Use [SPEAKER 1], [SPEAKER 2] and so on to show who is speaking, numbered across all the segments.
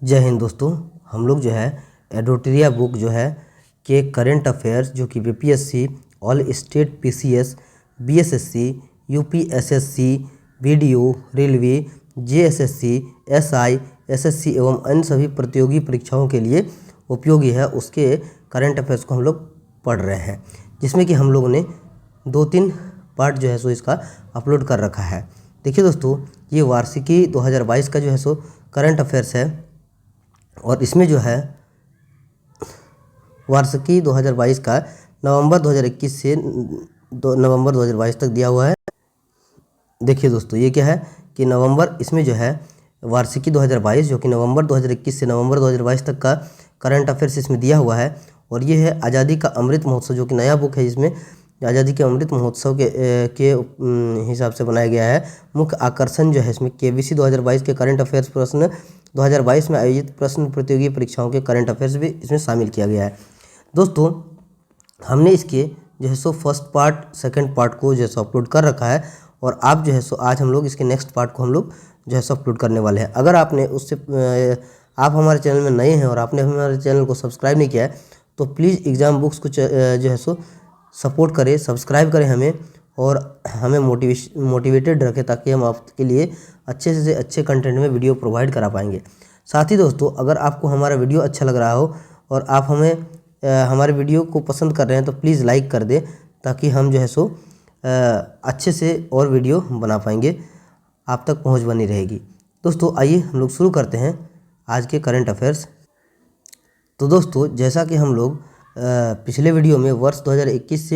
[SPEAKER 1] जय हिंद दोस्तों। हम लोग जो है एडोटेरिया बुक जो है के करंट अफेयर्स जो कि BPSC, all state PCS, BSSC, UPSSC, BDO, railway, JSSC, SI, SSC एवं अन्य सभी प्रतियोगी परीक्षाओं के लिए उपयोगी है उसके करंट अफेयर्स को हम लोग पढ़ रहे हैं, जिसमें कि हम लोगों ने 2-3 पार्ट जो है सो इसका अपलोड कर रखा है। देखिए दोस्तों, ये वार्षिकी 2022 का जो है सो करंट अफेयर्स है और इसमें जो है वार्षिकी 2022 का नवंबर 2021 से नवंबर 2022 तक दिया हुआ है। देखिए दोस्तों, ये क्या है कि नवंबर, इसमें जो है वार्षिकी 2022 जो कि नवंबर 2021 से नवंबर 2022 तक का करंट अफेयर्स इसमें दिया हुआ है। और ये है आज़ादी का अमृत महोत्सव जो कि नया बुक है, इसमें आज़ादी के अमृत महोत्सव के हिसाब से बनाया गया है। मुख्य आकर्षण जो है इसमें केबीसी 2022 के करंट अफेयर्स प्रश्न 2022 में आयोजित प्रश्न प्रतियोगी परीक्षाओं के करंट अफेयर्स भी इसमें शामिल किया गया है। दोस्तों, हमने इसके जो है so first part, second part को जो है सो अपलोड कर रखा है और आप जो है सो आज हम लोग इसके नेक्स्ट पार्ट को हम लोग जो है सो अपलोड करने वाले हैं। अगर आपने आप हमारे चैनल में नए हैं और आपने हमारे चैनल को सब्सक्राइब नहीं किया है तो प्लीज़ एग्ज़ाम बुक्स को जो है सो सपोर्ट करें, सब्सक्राइब करें हमें और हमें मोटिवेटेड रखें ताकि हम आपके लिए अच्छे से अच्छे कंटेंट में वीडियो प्रोवाइड करा पाएंगे। साथ ही दोस्तों, अगर आपको हमारा वीडियो अच्छा लग रहा हो और आप हमारे वीडियो को पसंद कर रहे हैं तो प्लीज़ लाइक कर दें ताकि हम जो है सो अच्छे से और वीडियो बना पाएंगे, आप तक पहुंच बनी रहेगी। दोस्तों, आइए हम लोग शुरू करते हैं आज के करंट अफेयर्स। तो दोस्तों, जैसा कि हम लोग पिछले वीडियो में वर्ष 2021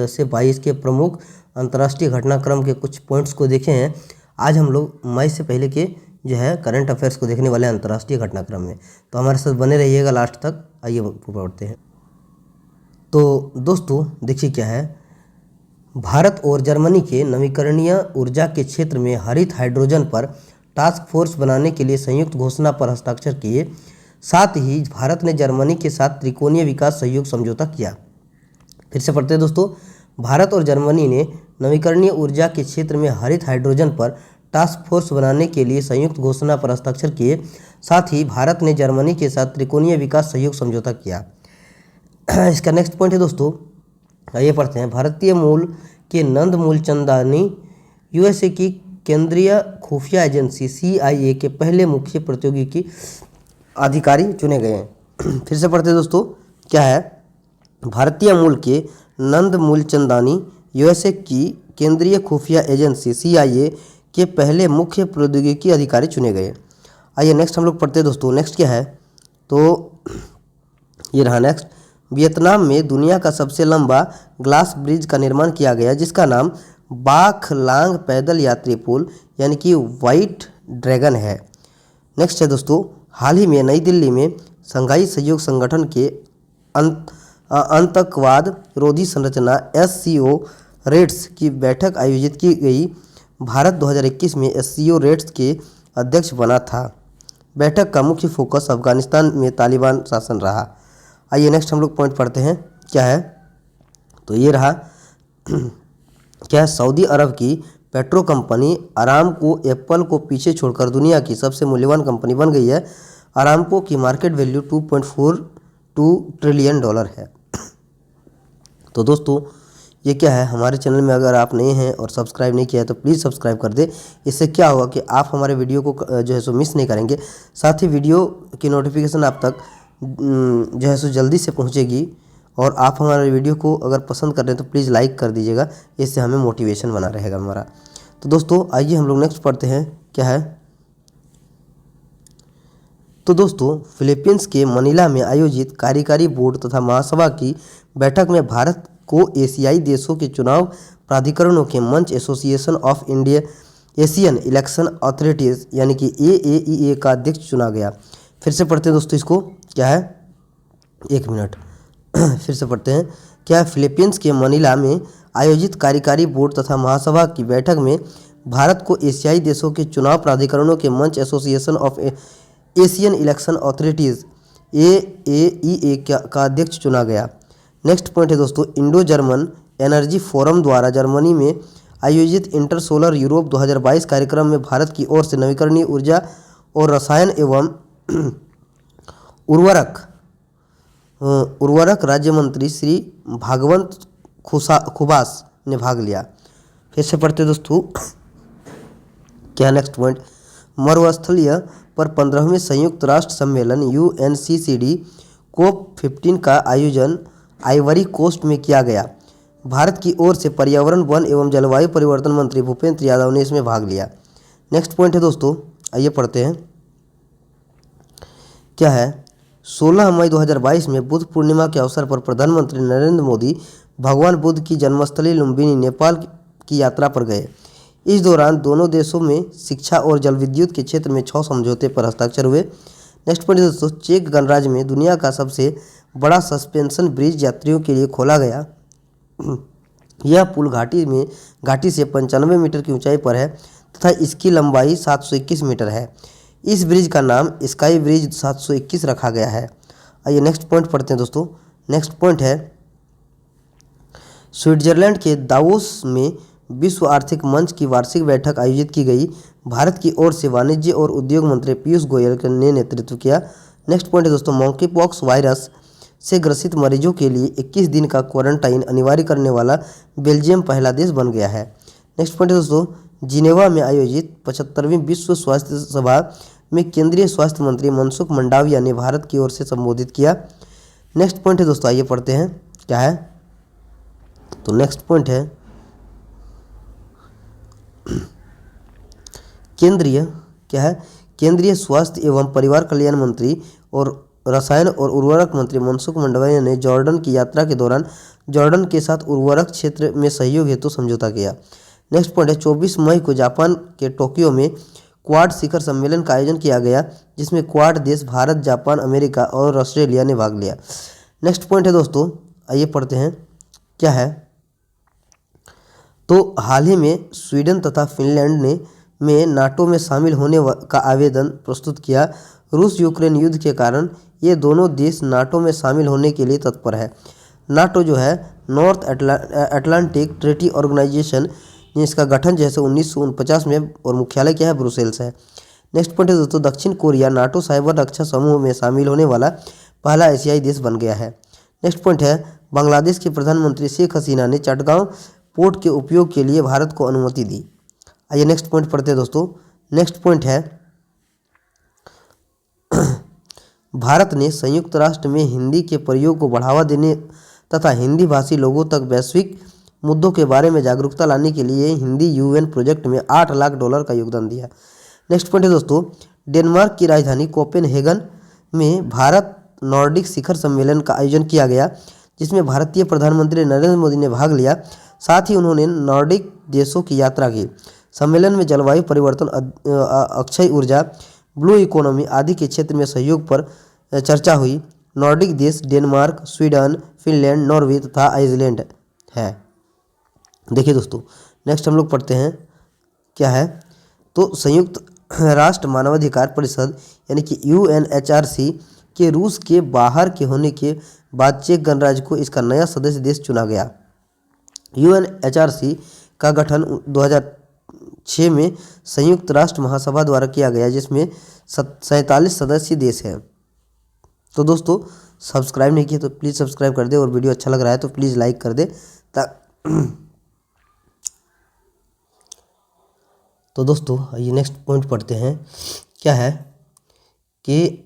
[SPEAKER 1] से 22 के प्रमुख अंतर्राष्ट्रीय घटनाक्रम के कुछ पॉइंट्स को देखे हैं, आज हम लोग मई से पहले के जो है करंट अफेयर्स को देखने वाले अंतर्राष्ट्रीय घटनाक्रम में। तो हमारे साथ बने रहिएगा लास्ट तक। आइए पढ़ते हैं। तो दोस्तों देखिए क्या है, भारत और जर्मनी के नवीकरणीय ऊर्जा के क्षेत्र में हरित हाइड्रोजन पर टास्क फोर्स बनाने के लिए संयुक्त घोषणा पर हस्ताक्षर किए। साथ ही भारत ने जर्मनी के साथ त्रिकोणीय विकास सहयोग समझौता किया। फिर से पढ़ते हैं दोस्तों, भारत और जर्मनी ने नवीकरणीय ऊर्जा के क्षेत्र में हरित हाइड्रोजन पर टास्क फोर्स बनाने के लिए संयुक्त घोषणा पर हस्ताक्षर किए। साथ ही भारत ने जर्मनी के साथ त्रिकोणीय विकास सहयोग समझौता किया। इसका नेक्स्ट पॉइंट है दोस्तों, आइए पढ़ते हैं। भारतीय मूल के नंद मूलचंदानी यूएसए की केंद्रीय खुफिया एजेंसी CIA के पहले मुख्य प्रतियोगी अधिकारी चुने गए हैं। फिर से पढ़ते हैं दोस्तों, क्या है, भारतीय मूल के नंद मूलचंदानी यूएसए की केंद्रीय खुफिया एजेंसी CIA के पहले मुख्य प्रौद्योगिकी अधिकारी चुने गए। आइए नेक्स्ट हम लोग पढ़ते हैं दोस्तों। नेक्स्ट क्या है, तो ये रहा नेक्स्ट। वियतनाम में दुनिया का सबसे लंबा ग्लास ब्रिज का निर्माण किया गया जिसका नाम बाख लांग पैदल यात्री पुल यानी कि वाइट ड्रैगन है। नेक्स्ट है दोस्तों, हाल ही में नई दिल्ली में शंघाई सहयोग संगठन के आतंकवाद रोधी संरचना SCO रेड्स की बैठक आयोजित की गई। भारत 2021 में SCO रेड्स के अध्यक्ष बना था। बैठक का मुख्य फोकस अफगानिस्तान में तालिबान शासन रहा। आइए नेक्स्ट हम लोग पॉइंट पढ़ते हैं, क्या है, तो ये रहा, क्या है, सऊदी अरब की पेट्रो कंपनी अरामको एप्पल को पीछे छोड़कर दुनिया की सबसे मूल्यवान कंपनी बन गई है। अरामको की मार्केट वैल्यू $2.42 ट्रिलियन है। तो दोस्तों, ये क्या है, हमारे चैनल में अगर आप नए हैं और सब्सक्राइब नहीं किया है तो प्लीज़ सब्सक्राइब कर दे। इससे क्या होगा कि आप हमारे वीडियो को जो है सो मिस नहीं करेंगे। साथ ही वीडियो की नोटिफिकेशन आप तक जो है सो जल्दी से पहुंचेगी। और आप हमारे वीडियो को अगर पसंद कर रहे हैं तो प्लीज़ लाइक कर दीजिएगा, इससे हमें मोटिवेशन बना रहेगा हमारा। तो दोस्तों, आइए हम लोग नेक्स्ट पढ़ते हैं, क्या है, तो दोस्तों, फिलीपींस के मनीला में आयोजित कार्यकारी बोर्ड तथा महासभा की बैठक में भारत को एशियाई देशों के चुनाव प्राधिकरणों के मंच association of India Asian election authorities यानी कि AAEA का अध्यक्ष चुना गया। फिर से पढ़ते हैं दोस्तों इसको, क्या है, एक मिनट फिर से पढ़ते हैं, क्या, फिलीपींस के मनीला में आयोजित कार्यकारी बोर्ड तथा महासभा की बैठक में भारत को एशियाई देशों के चुनाव प्राधिकरणों के मंच association of Asian election authorities AAEA का अध्यक्ष चुना गया। नेक्स्ट पॉइंट है दोस्तों, इंडो जर्मन एनर्जी फोरम द्वारा जर्मनी में आयोजित इंटर सोलर यूरोप 2022 कार्यक्रम में भारत की ओर से नवीकरणीय ऊर्जा और रसायन एवं उर्वरक राज्य मंत्री श्री भागवंत खुबास ने भाग लिया। फिर से पढ़ते दोस्तों, क्या नेक्स्ट पॉइंट, मरुस्थलीय पर 15वें संयुक्त राष्ट्र सम्मेलन UNCCD COP15 का आयोजन आइवरी कोस्ट में किया गया। भारत की ओर से पर्यावरण, वन एवं जलवायु परिवर्तन मंत्री भूपेंद्र यादव ने इसमें भाग लिया। नेक्स्ट पॉइंट है दोस्तों, आइए पढ़ते हैं, क्या है, 16 मई 2022 में बुद्ध पूर्णिमा के अवसर पर प्रधानमंत्री नरेंद्र मोदी भगवान बुद्ध की जन्मस्थली लुम्बिनी नेपाल की यात्रा पर गए। इस दौरान दोनों देशों में शिक्षा और जल विद्युत के क्षेत्र में 6 समझौते पर हस्ताक्षर हुए। नेक्स्ट पॉइंट दोस्तों, चेक गणराज्य में दुनिया का सबसे बड़ा सस्पेंशन ब्रिज यात्रियों के लिए खोला गया। यह पुल घाटी से 95 मीटर की ऊंचाई पर है तथा इसकी लंबाई 721 मीटर है। इस ब्रिज का नाम स्काई ब्रिज 721 रखा गया है। आइए नेक्स्ट पॉइंट पढ़ते हैं दोस्तों। नेक्स्ट पॉइंट है, स्विट्जरलैंड के दावोस में विश्व आर्थिक मंच की वार्षिक बैठक आयोजित की गई। भारत की ओर से वाणिज्य और उद्योग मंत्री पीयूष गोयल ने नेतृत्व किया। नेक्स्ट पॉइंट है दोस्तों, मॉन्की पॉक्स वायरस से ग्रसित मरीजों के लिए 21 दिन का क्वारंटाइन अनिवार्य करने वाला बेल्जियम पहला देश बन गया है। नेक्स्ट पॉइंट है दोस्तों, जिनेवा में आयोजित 75वीं विश्व स्वास्थ्य सभा में केंद्रीय स्वास्थ्य मंत्री मनसुख मंडाविया ने भारत की ओर से संबोधित किया। नेक्स्ट पॉइंट है दोस्तों, आइए पढ़ते हैं, क्या है, तो नेक्स्ट पॉइंट है, केंद्रीय स्वास्थ्य एवं परिवार कल्याण मंत्री और रसायन और उर्वरक मंत्री मनसुख मंडाविया ने जॉर्डन की यात्रा के दौरान जॉर्डन के साथ उर्वरक क्षेत्र में सहयोग हेतु समझौता किया। नेक्स्ट पॉइंट है, 24 मई को जापान के टोक्यो में क्वाड शिखर सम्मेलन का आयोजन किया गया, जिसमें क्वाड देश भारत, जापान, अमेरिका और ऑस्ट्रेलिया ने भाग लिया। नेक्स्ट पॉइंट है दोस्तों, आइए पढ़ते हैं, क्या है, तो हाल ही में स्वीडन तथा फिनलैंड में नाटो में शामिल होने का आवेदन प्रस्तुत किया। रूस यूक्रेन युद्ध के कारण ये दोनों देश नाटो में शामिल होने के लिए तत्पर है। नाटो जो है नॉर्थ अटलांटिक ट्रीटी ऑर्गेनाइजेशन, इसका गठन जैसे 1949 में और मुख्यालय क्या है, ब्रुसेल्स है। नेक्स्ट पॉइंट है दोस्तों, दक्षिण कोरिया नाटो साइबर रक्षा समूह में शामिल होने वाला पहला एशियाई देश बन गया है। नेक्स्ट पॉइंट है, बांग्लादेश के प्रधानमंत्री शेख हसीना ने चटगांव पोर्ट के उपयोग के लिए भारत को अनुमति दी। आइए नेक्स्ट पॉइंट पढ़ते हैं दोस्तों। नेक्स्ट पॉइंट है, भारत ने संयुक्त राष्ट्र में हिंदी के प्रयोग को बढ़ावा देने तथा हिंदी भाषी लोगों तक वैश्विक मुद्दों के बारे में जागरूकता लाने के लिए हिंदी UN प्रोजेक्ट में $8 लाख का योगदान दिया। नेक्स्ट पॉइंट है दोस्तों, डेनमार्क की राजधानी कोपेनहेगन में भारत नॉर्डिक शिखर सम्मेलन का आयोजन किया गया, जिसमें भारतीय प्रधानमंत्री नरेंद्र मोदी ने भाग लिया। साथ ही उन्होंने नॉर्डिक देशों की यात्रा की। सम्मेलन में जलवायु परिवर्तन, अक्षय ऊर्जा, ब्लू इकोनॉमी आदि के क्षेत्र में सहयोग पर चर्चा हुई। नॉर्डिक देश डेनमार्क, स्वीडन, फिनलैंड, नॉर्वे तथा आइसलैंड है। देखिए दोस्तों, नेक्स्ट हम लोग पढ़ते हैं, क्या है, तो संयुक्त राष्ट्र मानवाधिकार परिषद यानी कि UNHRC के रूस के बाहर के होने के बाद चेक गणराज्य को इसका नया सदस्य देश चुना गया। UNHRC का गठन 2006 में संयुक्त राष्ट्र महासभा द्वारा किया गया, जिसमें 47 सदस्यीय देश हैं। तो दोस्तों, सब्सक्राइब नहीं किया तो प्लीज़ सब्सक्राइब कर दे, और वीडियो अच्छा लग रहा है तो प्लीज़ लाइक कर दे। तो दोस्तों, ये नेक्स्ट पॉइंट पढ़ते हैं, क्या है, कि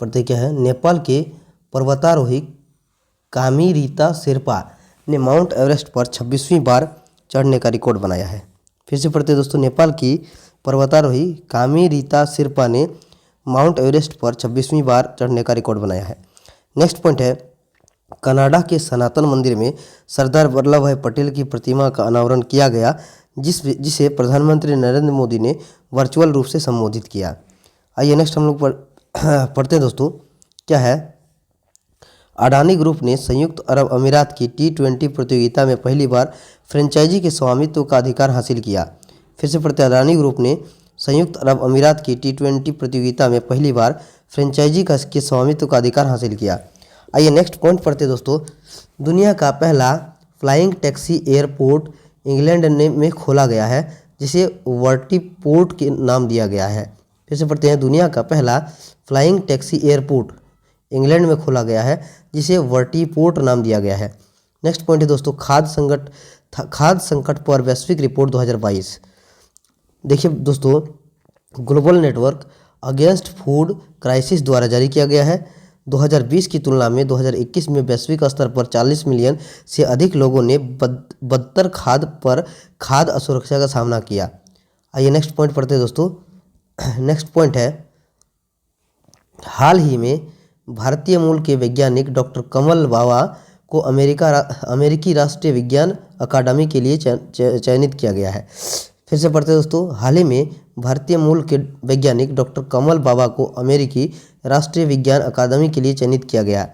[SPEAKER 1] नेपाल के पर्वतारोही कामिरीता शेरपा ने माउंट एवरेस्ट पर 26वीं बार चढ़ने का रिकॉर्ड बनाया है। फिर से पढ़ते हैं दोस्तों, नेपाल की पर्वतारोही कामिरीता शेरपा ने माउंट एवरेस्ट पर 26वीं बार चढ़ने का रिकॉर्ड बनाया है। नेक्स्ट पॉइंट है, कनाडा के सनातन मंदिर में सरदार वल्लभ भाई पटेल की प्रतिमा का अनावरण किया गया, जिसे प्रधानमंत्री नरेंद्र मोदी ने वर्चुअल रूप से संबोधित किया। आइए नेक्स्ट हम लोग पढ़ते हैं दोस्तों, क्या है, अडानी ग्रुप ने संयुक्त अरब अमीरात की T20 प्रतियोगिता में पहली बार फ्रेंचाइजी के स्वामित्व का अधिकार हासिल किया। फिर से पढ़ते हैं, अडानी ग्रुप ने संयुक्त अरब अमीरात की T20 प्रतियोगिता में पहली बार फ्रेंचाइजी के स्वामित्व का अधिकार हासिल किया। आइए नेक्स्ट पॉइंट पढ़ते दोस्तों, दुनिया का पहला फ्लाइंग टैक्सी एयरपोर्ट इंग्लैंड में खोला गया है, जिसे वर्टिपोर्ट के नाम दिया गया है। फिर से पढ़ते हैं, दुनिया का पहला फ्लाइंग टैक्सी एयरपोर्ट इंग्लैंड में खोला गया है, जिसे वर्टीपोर्ट नाम दिया गया है। नेक्स्ट पॉइंट है दोस्तों, खाद्य संकट पर वैश्विक रिपोर्ट 2022। देखिए दोस्तों, global network against food crisis द्वारा जारी किया गया है। 2020 की तुलना में 2021 में वैश्विक स्तर पर 40 मिलियन से अधिक लोगों ने बदतर खाद्य असुरक्षा का सामना किया। आइए नेक्स्ट पॉइंट पढ़ते हैं दोस्तों। नेक्स्ट पॉइंट है, हाल ही में भारतीय मूल के वैज्ञानिक डॉक्टर कमल बावा को अमेरिकी राष्ट्रीय विज्ञान अकादमी के लिए चयनित किया गया है। फिर से पढ़ते हैं दोस्तों, हाल ही में भारतीय मूल के वैज्ञानिक डॉक्टर कमल बावा को अमेरिकी राष्ट्रीय विज्ञान अकादमी के लिए चयनित किया गया।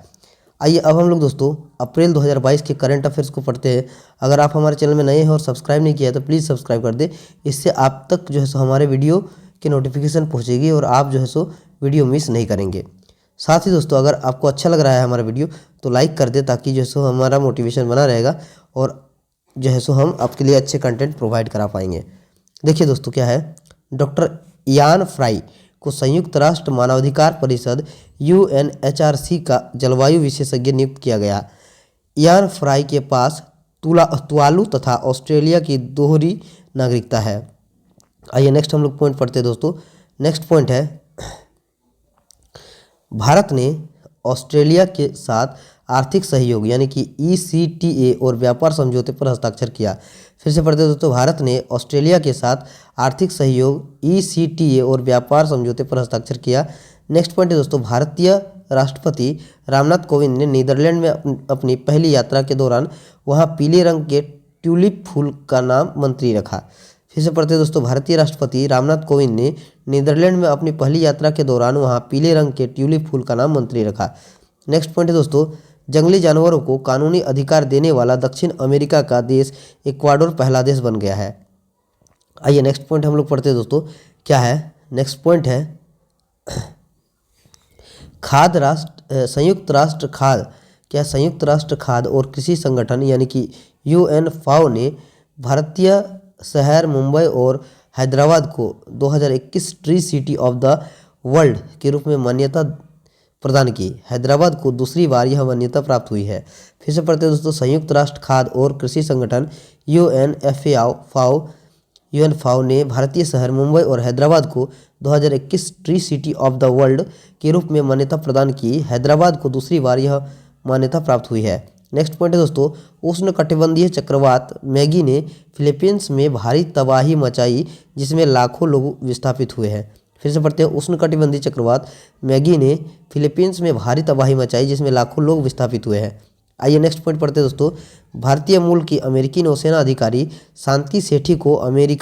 [SPEAKER 1] आइए अब हम लोग दोस्तों अप्रैल 2022 के करंट अफेयर्स को पढ़ते हैं। अगर आप हमारे चैनल में नए हैं और सब्सक्राइब नहीं किया है तो प्लीज़ सब्सक्राइब कर दें, इससे आप तक जो है सो हमारे वीडियो की नोटिफिकेशन पहुँचेगी और आप जो है सो वीडियो मिस नहीं करेंगे। साथ ही दोस्तों, अगर आपको अच्छा लग रहा है हमारा वीडियो तो लाइक कर दे, ताकि जो है सो हमारा मोटिवेशन बना रहेगा और जो है सो हम आपके लिए अच्छे कंटेंट प्रोवाइड करा पाएंगे। देखिए दोस्तों, क्या है, डॉक्टर इयान फ्राई को संयुक्त राष्ट्र मानवाधिकार परिषद UNHRC का जलवायु विशेषज्ञ नियुक्त किया गया। इयान फ्राई के पास तुवालू तथा ऑस्ट्रेलिया की दोहरी नागरिकता है। आइए नेक्स्ट हम लोग पॉइंट पढ़ते हैं दोस्तों। नेक्स्ट पॉइंट है, भारत ने ऑस्ट्रेलिया के साथ आर्थिक सहयोग यानी कि ECTA और व्यापार समझौते पर हस्ताक्षर किया। फिर से पढ़ते दोस्तों, भारत ने ऑस्ट्रेलिया के साथ आर्थिक सहयोग ECTA और व्यापार समझौते पर हस्ताक्षर किया। नेक्स्ट पॉइंट है दोस्तों, भारतीय राष्ट्रपति रामनाथ कोविंद ने नीदरलैंड में अपनी पहली यात्रा के दौरान वहां पीले रंग के ट्यूलिप फूल का नाम मंत्री रखा। फिर से पढ़ते दोस्तों, भारतीय राष्ट्रपति रामनाथ कोविंद ने नीदरलैंड में अपनी पहली यात्रा के दौरान वहां पीले रंग के ट्यूलिप फूल का नाम मंत्री रखा। नेक्स्ट पॉइंट है दोस्तों, जंगली जानवरों को कानूनी अधिकार देने वाला दक्षिण अमेरिका का देश इक्वाडोर पहला देश बन गया है। आइए नेक्स्ट पॉइंट हम लोग पढ़ते हैं दोस्तों, क्या है, नेक्स्ट पॉइंट है, संयुक्त राष्ट्र खाद्य और कृषि संगठन यानी कि UN-FAO ने भारतीय शहर मुंबई और हैदराबाद को 2021 tree city of the world के रूप में मान्यता प्रदान की। हैदराबाद को दूसरी बार यह मान्यता प्राप्त हुई है। फिर से पढ़ते हैं दोस्तों, संयुक्त राष्ट्र खाद्य और कृषि संगठन UN-FAO ने भारतीय शहर मुंबई और हैदराबाद को 2021 tree city of the world के रूप में मान्यता प्रदान की। हैदराबाद को दूसरी बार यह मान्यता प्राप्त हुई है। नेक्स्ट पॉइंट है दोस्तों, उष्णकटिबंधीय चक्रवात मैगी ने फिलीपींस में भारी तबाही मचाई, जिसमें लाखों लोग विस्थापित हुए हैं। फिर से पढ़ते हैं, उष्णकटिबंधीय चक्रवात मैगी ने फिलीपींस में भारी तबाही मचाई, जिसमें लाखों लोग विस्थापित हुए हैं। आइए नेक्स्ट पॉइंट पढ़ते हैं दोस्तों, भारतीय मूल की अमेरिकी नौसेना अधिकारी शांति सेठी को अमेरिकी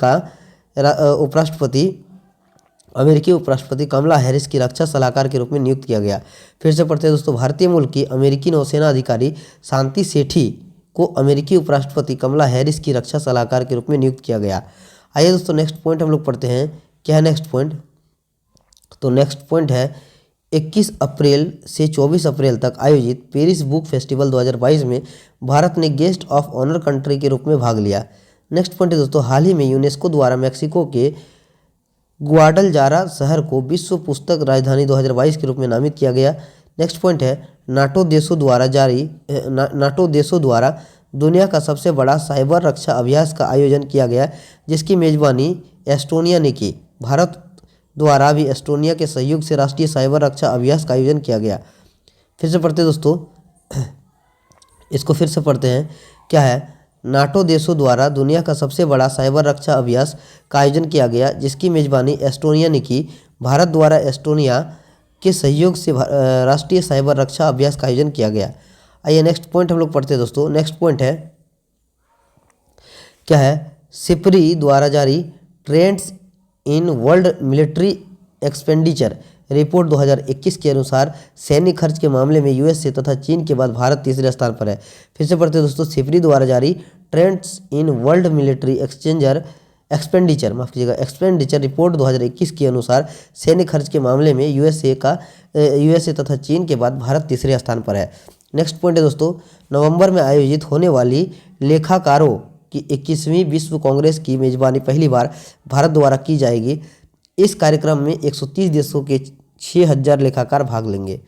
[SPEAKER 1] उपराष्ट्रपति कमला हैरिस की रक्षा सलाहकार के रूप में नियुक्त किया गया। फिर से पढ़ते हैं दोस्तों, भारतीय मूल की अमेरिकी नौसेना अधिकारी शांति सेठी को अमेरिकी उपराष्ट्रपति कमला हैरिस की रक्षा सलाहकार के रूप में नियुक्त किया गया। आइए दोस्तों नेक्स्ट पॉइंट हम लोग पढ़ते हैं, क्या है नेक्स्ट पॉइंट, तो नेक्स्ट पॉइंट है, 21 अप्रैल से 24 अप्रैल तक आयोजित पेरिस बुक फेस्टिवल 2022 में भारत ने गेस्ट ऑफ ऑनर कंट्री के रूप में भाग लिया। नेक्स्ट पॉइंट है दोस्तों, हाल ही में यूनेस्को द्वारा मेक्सिको के ग्वाडलजारा शहर को विश्व पुस्तक राजधानी 2022 के रूप में नामित किया गया। नेक्स्ट पॉइंट है, नाटो देशों द्वारा दुनिया का सबसे बड़ा साइबर रक्षा अभ्यास का आयोजन किया गया, जिसकी मेजबानी एस्टोनिया ने की। भारत द्वारा भी एस्टोनिया के सहयोग से राष्ट्रीय साइबर रक्षा अभ्यास का आयोजन किया गया। फिर से पढ़ते हैं दोस्तों, इसको फिर से पढ़ते हैं, क्या है, नाटो देशों द्वारा दुनिया का सबसे बड़ा साइबर रक्षा अभ्यास का आयोजन किया गया, जिसकी मेजबानी एस्टोनिया ने की। भारत द्वारा एस्टोनिया के सहयोग से राष्ट्रीय साइबर रक्षा अभ्यास का आयोजन किया गया। आइए नेक्स्ट पॉइंट हम लोग पढ़ते हैं दोस्तों। नेक्स्ट पॉइंट है, क्या है, सिपरी द्वारा जारी trends in world military expenditure report 2021 के अनुसार सैन्य खर्च के मामले में USA तथा चीन के बाद भारत तीसरे स्थान पर है। फिर से पढ़ते हैं दोस्तों, सिपरी द्वारा जारी trends in world military expenditure report 2021 के अनुसार सैन्य खर्च के मामले में USA तथा चीन के बाद भारत तीसरे स्थान पर है। नेक्स्ट पॉइंट है दोस्तों, नवंबर में आयोजित होने वाली लेखाकारों की 21वीं विश्व कांग्रेस की मेजबानी पहली बार भारत द्वारा की जाएगी। इस कार्यक्रम में 130 देशों के 6000 लेखाकार भाग लेंगे।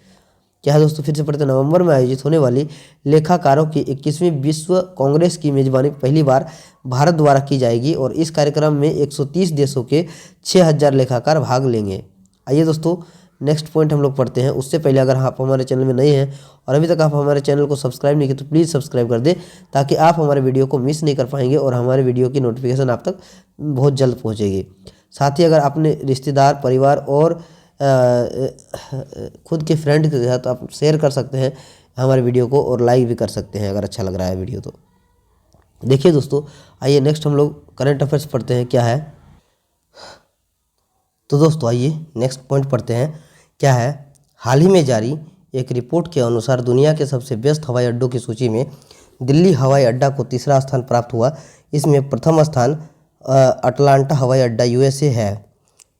[SPEAKER 1] क्या है दोस्तों, फिर से पढ़ते हैं। नवंबर में आयोजित होने वाली लेखाकारों की 21वीं विश्व कांग्रेस की मेजबानी पहली बार भारत द्वारा की जाएगी और इस कार्यक्रम में 130 देशों के 6000 लेखाकार भाग लेंगे। आइए दोस्तों नेक्स्ट पॉइंट हम लोग पढ़ते हैं। उससे पहले अगर आप हमारे चैनल में नए हैं और अभी तक आप हमारे चैनल को सब्सक्राइब नहीं किए तो प्लीज़ सब्सक्राइब कर दें, ताकि आप हमारे वीडियो को मिस नहीं कर पाएंगे और हमारे वीडियो की नोटिफिकेशन आप तक बहुत जल्द पहुँचेगी। साथ ही अगर अपने रिश्तेदार, परिवार और खुद के फ्रेंड के साथ आप शेयर कर सकते हैं हमारे वीडियो को और लाइक भी कर सकते हैं अगर अच्छा लग रहा है वीडियो तो। देखिए दोस्तों, आइए नेक्स्ट हम लोग करंट अफेयर्स पढ़ते हैं क्या है। तो दोस्तों आइए नेक्स्ट पॉइंट पढ़ते हैं क्या है। हाल ही में जारी एक रिपोर्ट के अनुसार दुनिया के सबसे व्यस्त हवाई अड्डों की सूची में दिल्ली हवाई अड्डा को तीसरा स्थान प्राप्त हुआ। इसमें प्रथम स्थान अटलांटा हवाई अड्डा USA है।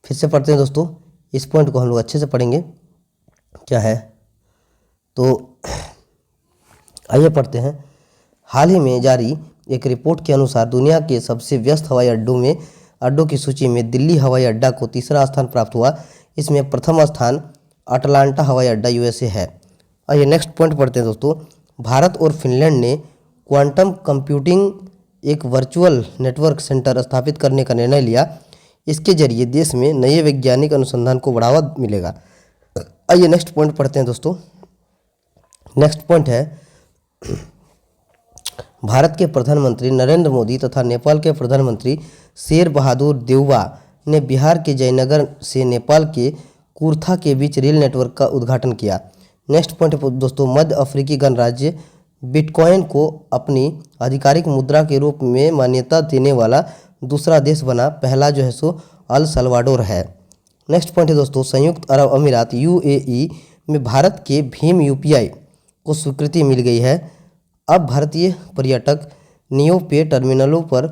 [SPEAKER 1] फिर से पढ़ते हैं दोस्तों, इस पॉइंट को हम लोग अच्छे से पढ़ेंगे क्या है। तो आइए पढ़ते हैं। हाल ही में जारी एक रिपोर्ट के अनुसार दुनिया के सबसे व्यस्त हवाई अड्डों की सूची में दिल्ली हवाई अड्डा को तीसरा स्थान प्राप्त हुआ। इसमें प्रथम स्थान अटलांटा हवाई अड्डा USA है। आइए नेक्स्ट पॉइंट पढ़ते हैं दोस्तों। भारत और फिनलैंड ने क्वांटम कंप्यूटिंग एक वर्चुअल नेटवर्क सेंटर स्थापित करने का निर्णय लिया। इसके जरिए देश में नए वैज्ञानिक अनुसंधान को बढ़ावा मिलेगा। आइए नेक्स्ट पॉइंट पढ़ते हैं दोस्तों। नेक्स्ट पॉइंट है भारत के प्रधानमंत्री नरेंद्र मोदी तथा नेपाल के प्रधानमंत्री शेर बहादुर देउबा ने बिहार के जयनगर से नेपाल के कुर्था के बीच रेल नेटवर्क का उद्घाटन किया। नेक्स्ट पॉइंट दोस्तों, मध्य अफ्रीकी गणराज्य बिटकॉइन को अपनी आधिकारिक मुद्रा के रूप में मान्यता देने वाला दूसरा देश बना। पहला जो है सो अल सल्वाडोर है। नेक्स्ट पॉइंट है दोस्तों, संयुक्त अरब अमीरात UAE में भारत के भीम UPI को स्वीकृति मिल गई है। अब भारतीय पर्यटक नियो पे टर्मिनलों पर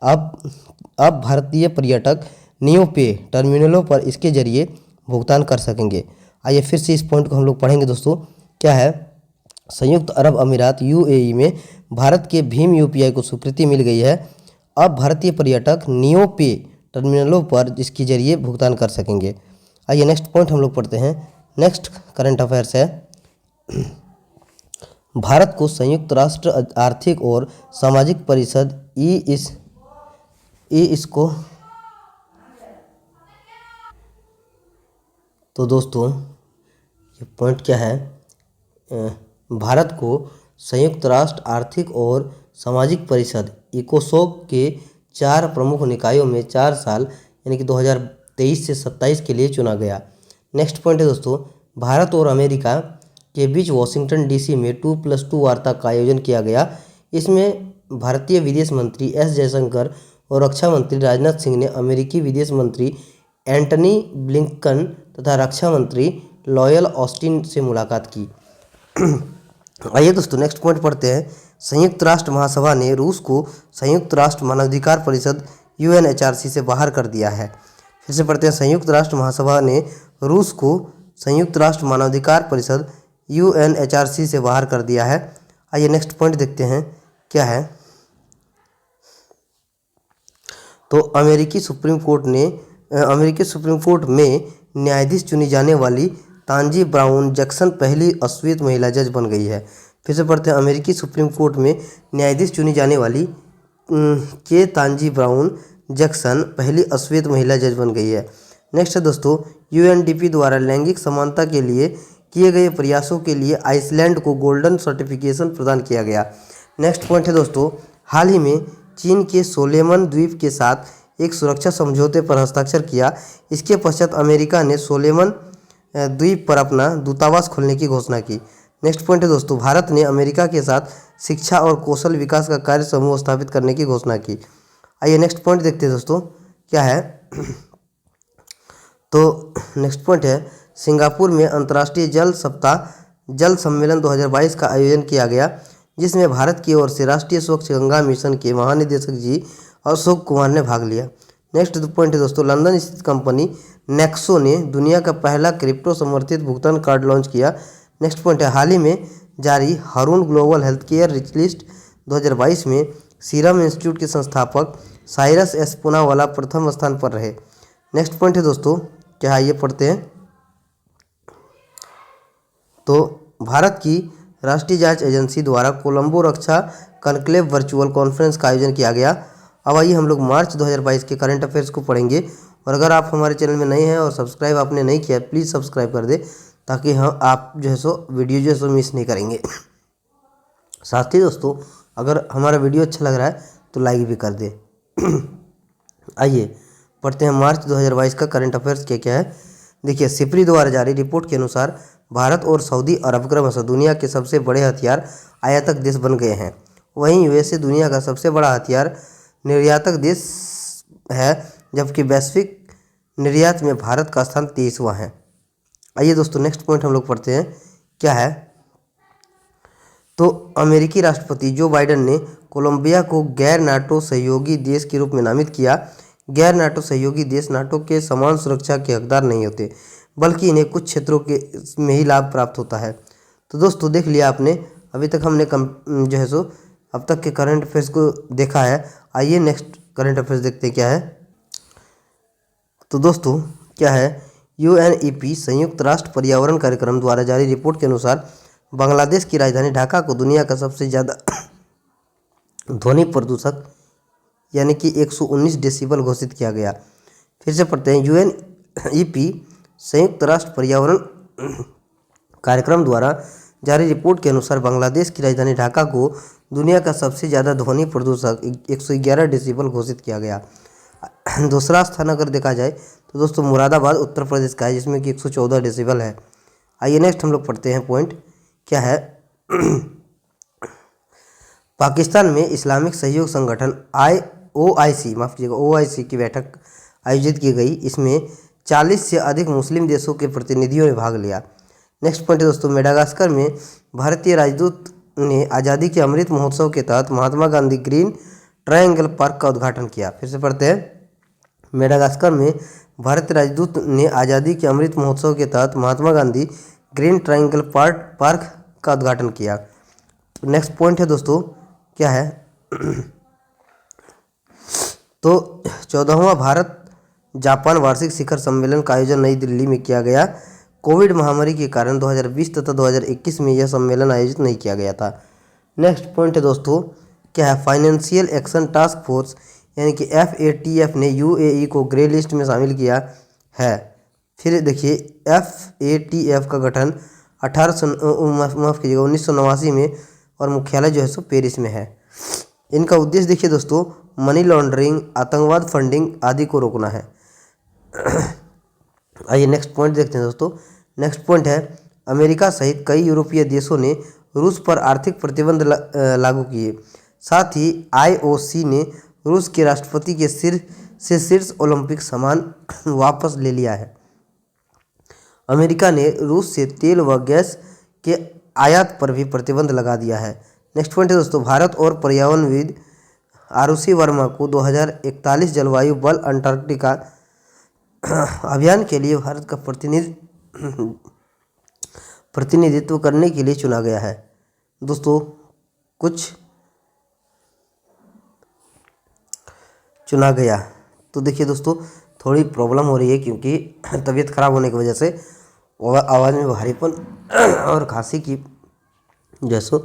[SPEAKER 1] अब भारतीय पर्यटक नियो पे टर्मिनलों पर इसके जरिए भुगतान कर सकेंगे। आइए फिर से इस पॉइंट को हम लोग पढ़ेंगे दोस्तों क्या है। संयुक्त अरब अमीरात UAE में भारत के भीम UPI को स्वीकृति मिल गई है। अब भारतीय पर्यटक नियो पे टर्मिनलों पर इसके जरिए भुगतान कर सकेंगे। आइए नेक्स्ट पॉइंट हम लोग पढ़ते हैं। नेक्स्ट करंट अफेयर्स है भारत को संयुक्त राष्ट्र आर्थिक और सामाजिक परिषद इसको तो दोस्तों ये पॉइंट क्या है, भारत को संयुक्त राष्ट्र आर्थिक और सामाजिक परिषद इकोसोक के 4 प्रमुख निकायों में 4 साल यानी कि 2023 से 27 के लिए चुना गया। नेक्स्ट पॉइंट है दोस्तों, भारत और अमेरिका के बीच वाशिंगटन DC में 2+2 वार्ता का आयोजन किया गया। इसमें भारतीय विदेश मंत्री S जयशंकर और रक्षा मंत्री राजनाथ सिंह ने अमेरिकी विदेश मंत्री एंटनी ब्लिंकन तथा रक्षा मंत्री लॉयल ऑस्टिन से मुलाकात की। आइए दोस्तों नेक्स्ट पॉइंट पढ़ते हैं। संयुक्त राष्ट्र महासभा ने रूस को संयुक्त राष्ट्र मानवाधिकार परिषद UNHRC से बाहर कर दिया है। फिर से पढ़ते हैं। संयुक्त राष्ट्र महासभा ने रूस को संयुक्त राष्ट्र मानवाधिकार परिषद UNHRC से बाहर कर दिया है। आइए नेक्स्ट पॉइंट देखते हैं क्या है। तो अमेरिकी सुप्रीम कोर्ट में न्यायाधीश चुनी जाने वाली तांजी ब्राउन जैक्सन पहली अश्वेत महिला जज बन गई है। फिर से पढ़ते हैं। अमेरिकी सुप्रीम कोर्ट में न्यायाधीश चुनी जाने वाली के तांजी ब्राउन जैक्सन पहली अश्वेत महिला जज बन गई है। नेक्स्ट है दोस्तों, UNDP द्वारा लैंगिक समानता के लिए किए गए प्रयासों के लिए आइसलैंड को गोल्डन सर्टिफिकेशन प्रदान किया गया। नेक्स्ट पॉइंट है दोस्तों, हाल ही में चीन के सोलेमन द्वीप के साथ एक सुरक्षा समझौते पर हस्ताक्षर किया। इसके पश्चात अमेरिका ने सोलेमन द्वीप पर अपना दूतावास खोलने की घोषणा की। नेक्स्ट पॉइंट है दोस्तों, भारत ने अमेरिका के साथ शिक्षा और कौशल विकास का कार्य समूह स्थापित करने की घोषणा की। आइए नेक्स्ट पॉइंट देखते हैं दोस्तों क्या है। तो नेक्स्ट पॉइंट है, सिंगापुर में अंतर्राष्ट्रीय जल सम्मेलन 2022 का आयोजन किया गया, जिसमें भारत की ओर से राष्ट्रीय स्वच्छ गंगा मिशन के महानिदेशक जी अशोक कुमार ने भाग लिया। नेक्स्ट पॉइंट है दोस्तों, लंदन स्थित कंपनी नेक्सो ने दुनिया का पहला क्रिप्टो समर्थित भुगतान कार्ड लॉन्च किया। नेक्स्ट पॉइंट है, हाल ही में जारी Hurun global health care rich list 2022 में सीरम इंस्टीट्यूट के संस्थापक साइरस एस पूनावाला प्रथम स्थान पर रहे। नेक्स्ट पॉइंट है दोस्तों, क्या है ये पढ़ते हैं। तो भारत की राष्ट्रीय जांच एजेंसी द्वारा कोलंबो रक्षा कॉन्क्लेव वर्चुअल कॉन्फ्रेंस का आयोजन किया गया। अब आइए हम लोग मार्च 2022 के करंट अफेयर्स को पढ़ेंगे। और अगर आप हमारे चैनल में नए हैं और सब्सक्राइब आपने नहीं किया, प्लीज़ सब्सक्राइब कर दे, ताकि हम आप जो है सो वीडियो जो है सो मिस नहीं करेंगे। साथ ही दोस्तों, अगर हमारा वीडियो अच्छा लग रहा है तो लाइक भी कर दे। आइए पढ़ते हैं मार्च 2022 का करंट अफेयर्स क्या क्या है। देखिए, सिप्री द्वारा जारी रिपोर्ट के अनुसार भारत और सऊदी अरब क्रमशः दुनिया के सबसे बड़े हथियार आयातक देश बन गए हैं। वहीं यूएसए दुनिया का सबसे बड़ा हथियार निर्यातक देश है, जबकि वैश्विक निर्यात में भारत का स्थान 23वां है। आइए दोस्तों, नेक्स्ट पॉइंट हम लोग पढ़ते हैं, क्या है। तो अमेरिकी राष्ट्रपति जो बाइडेन ने कोलंबिया को गैर नाटो सहयोगी देश के रूप में नामित किया। गैर नाटो सहयोगी देश नाटो के समान सुरक्षा के हकदार नहीं होते, बल्कि इन्हें कुछ क्षेत्रों के में ही लाभ प्राप्त होता है। तो दोस्तों, देख लिया आपने, अभी तक हमने जो है सो अब तक के करंट अफेयर्स को देखा है। आइए नेक्स्ट करंट अफेयर्स देखते हैं क्या है। तो दोस्तों, क्या है, यूएनईपी संयुक्त राष्ट्र पर्यावरण कार्यक्रम द्वारा जारी रिपोर्ट के अनुसार बांग्लादेश की राजधानी ढाका को दुनिया का सबसे ज़्यादा ध्वनि प्रदूषक यानी कि 119 डेसिबल घोषित किया गया। फिर से पढ़ते हैं, यूएनईपी संयुक्त राष्ट्र पर्यावरण कार्यक्रम द्वारा जारी रिपोर्ट के अनुसार बांग्लादेश की राजधानी ढाका को दुनिया का सबसे ज़्यादा ध्वनि प्रदूषक 111 डेसिबल घोषित किया गया। दूसरा स्थान अगर देखा जाए तो दोस्तों मुरादाबाद उत्तर प्रदेश का है, जिसमें कि 114 डेसिबल है। आइए नेक्स्ट हम लोग पढ़ते हैं पॉइंट, क्या है। पाकिस्तान में इस्लामिक सहयोग संगठन OIC माफ़ कीजिएगा OIC की बैठक आयोजित की गई। इसमें 40 से अधिक मुस्लिम देशों के प्रतिनिधियों ने भाग लिया। नेक्स्ट पॉइंट है दोस्तों, मेडागास्कर में भारतीय राजदूत ने आज़ादी के अमृत महोत्सव के तहत Mahatma Gandhi green triangle park का उद्घाटन किया। फिर से पढ़ते हैं, मेडागास्कर में भारतीय राजदूत ने आज़ादी के अमृत महोत्सव के तहत Mahatma Gandhi green triangle park का उद्घाटन किया। नेक्स्ट पॉइंट है दोस्तों, क्या है। तो 14वां भारत जापान वार्षिक शिखर सम्मेलन का आयोजन नई दिल्ली में किया गया। कोविड महामारी के कारण 2020 तथा 2021 में यह सम्मेलन आयोजित नहीं किया गया था। नेक्स्ट पॉइंट है दोस्तों, क्या है। फाइनेंशियल एक्शन टास्क फोर्स यानी कि FATF ने UAE को ग्रे लिस्ट में शामिल किया है। फिर देखिए, FATF का गठन 1989 में और मुख्यालय जो है सो पेरिस में है। इनका उद्देश्य देखिए दोस्तों, मनी लॉन्ड्रिंग, आतंकवाद फंडिंग आदि को रोकना है। आइए नेक्स्ट पॉइंट देखते हैं दोस्तों। नेक्स्ट पॉइंट है, अमेरिका सहित कई यूरोपीय देशों ने रूस पर आर्थिक प्रतिबंध लागू किए। साथ ही IOC ने रूस के राष्ट्रपति के शीर्ष ओलंपिक सम्मान वापस ले लिया है। अमेरिका ने रूस से तेल व गैस के आयात पर भी प्रतिबंध लगा दिया है। नेक्स्ट पॉइंट है दोस्तों, भारत और पर्यावरणविद आरुषि वर्मा को 2041 जलवायु बल अंटार्कटिका अभियान के लिए भारत का प्रतिनिधित्व करने के लिए चुना गया है। दोस्तों, कुछ चुना गया तो देखिए दोस्तों, थोड़ी प्रॉब्लम हो रही है, क्योंकि तबीयत खराब होने की वजह से आवाज़ में भारीपन और खांसी की जैसो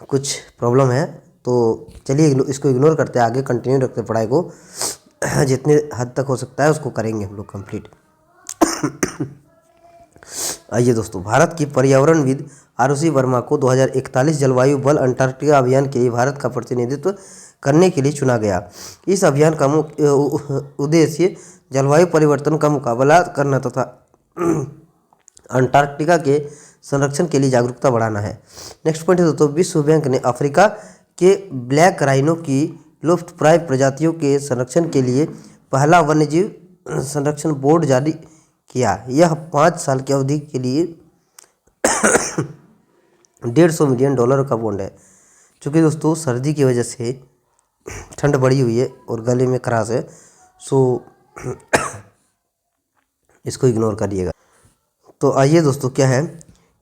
[SPEAKER 1] कुछ प्रॉब्लम है। तो चलिए इसको इग्नोर करते हैं, आगे कंटिन्यू रखते हैं पढ़ाई को। जितने हद तक हो सकता है उसको करेंगे हम लोग कंप्लीट। आइए दोस्तों, भारत की पर्यावरणविद आरुषि वर्मा को 2041 जलवायु बल अंटार्कटिका अभियान के लिए भारत का प्रतिनिधित्व करने के लिए चुना गया। इस अभियान का मुख्य उद्देश्य जलवायु परिवर्तन का मुकाबला करना तथा अंटार्कटिका के संरक्षण के लिए जागरूकता बढ़ाना है। नेक्स्ट पॉइंट है दोस्तों, विश्व बैंक ने अफ्रीका के ब्लैक राइनो की लुप्तप्राय प्रजातियों के संरक्षण के लिए पहला वन्यजीव संरक्षण बोर्ड जारी किया। यह 5 साल की अवधि के लिए $150 मिलियन का बॉन्ड है। चूँकि दोस्तों सर्दी की वजह से ठंड बढ़ी हुई है और गले में खराश है, सो इसको इग्नोर करिएगा। तो आइए दोस्तों, क्या है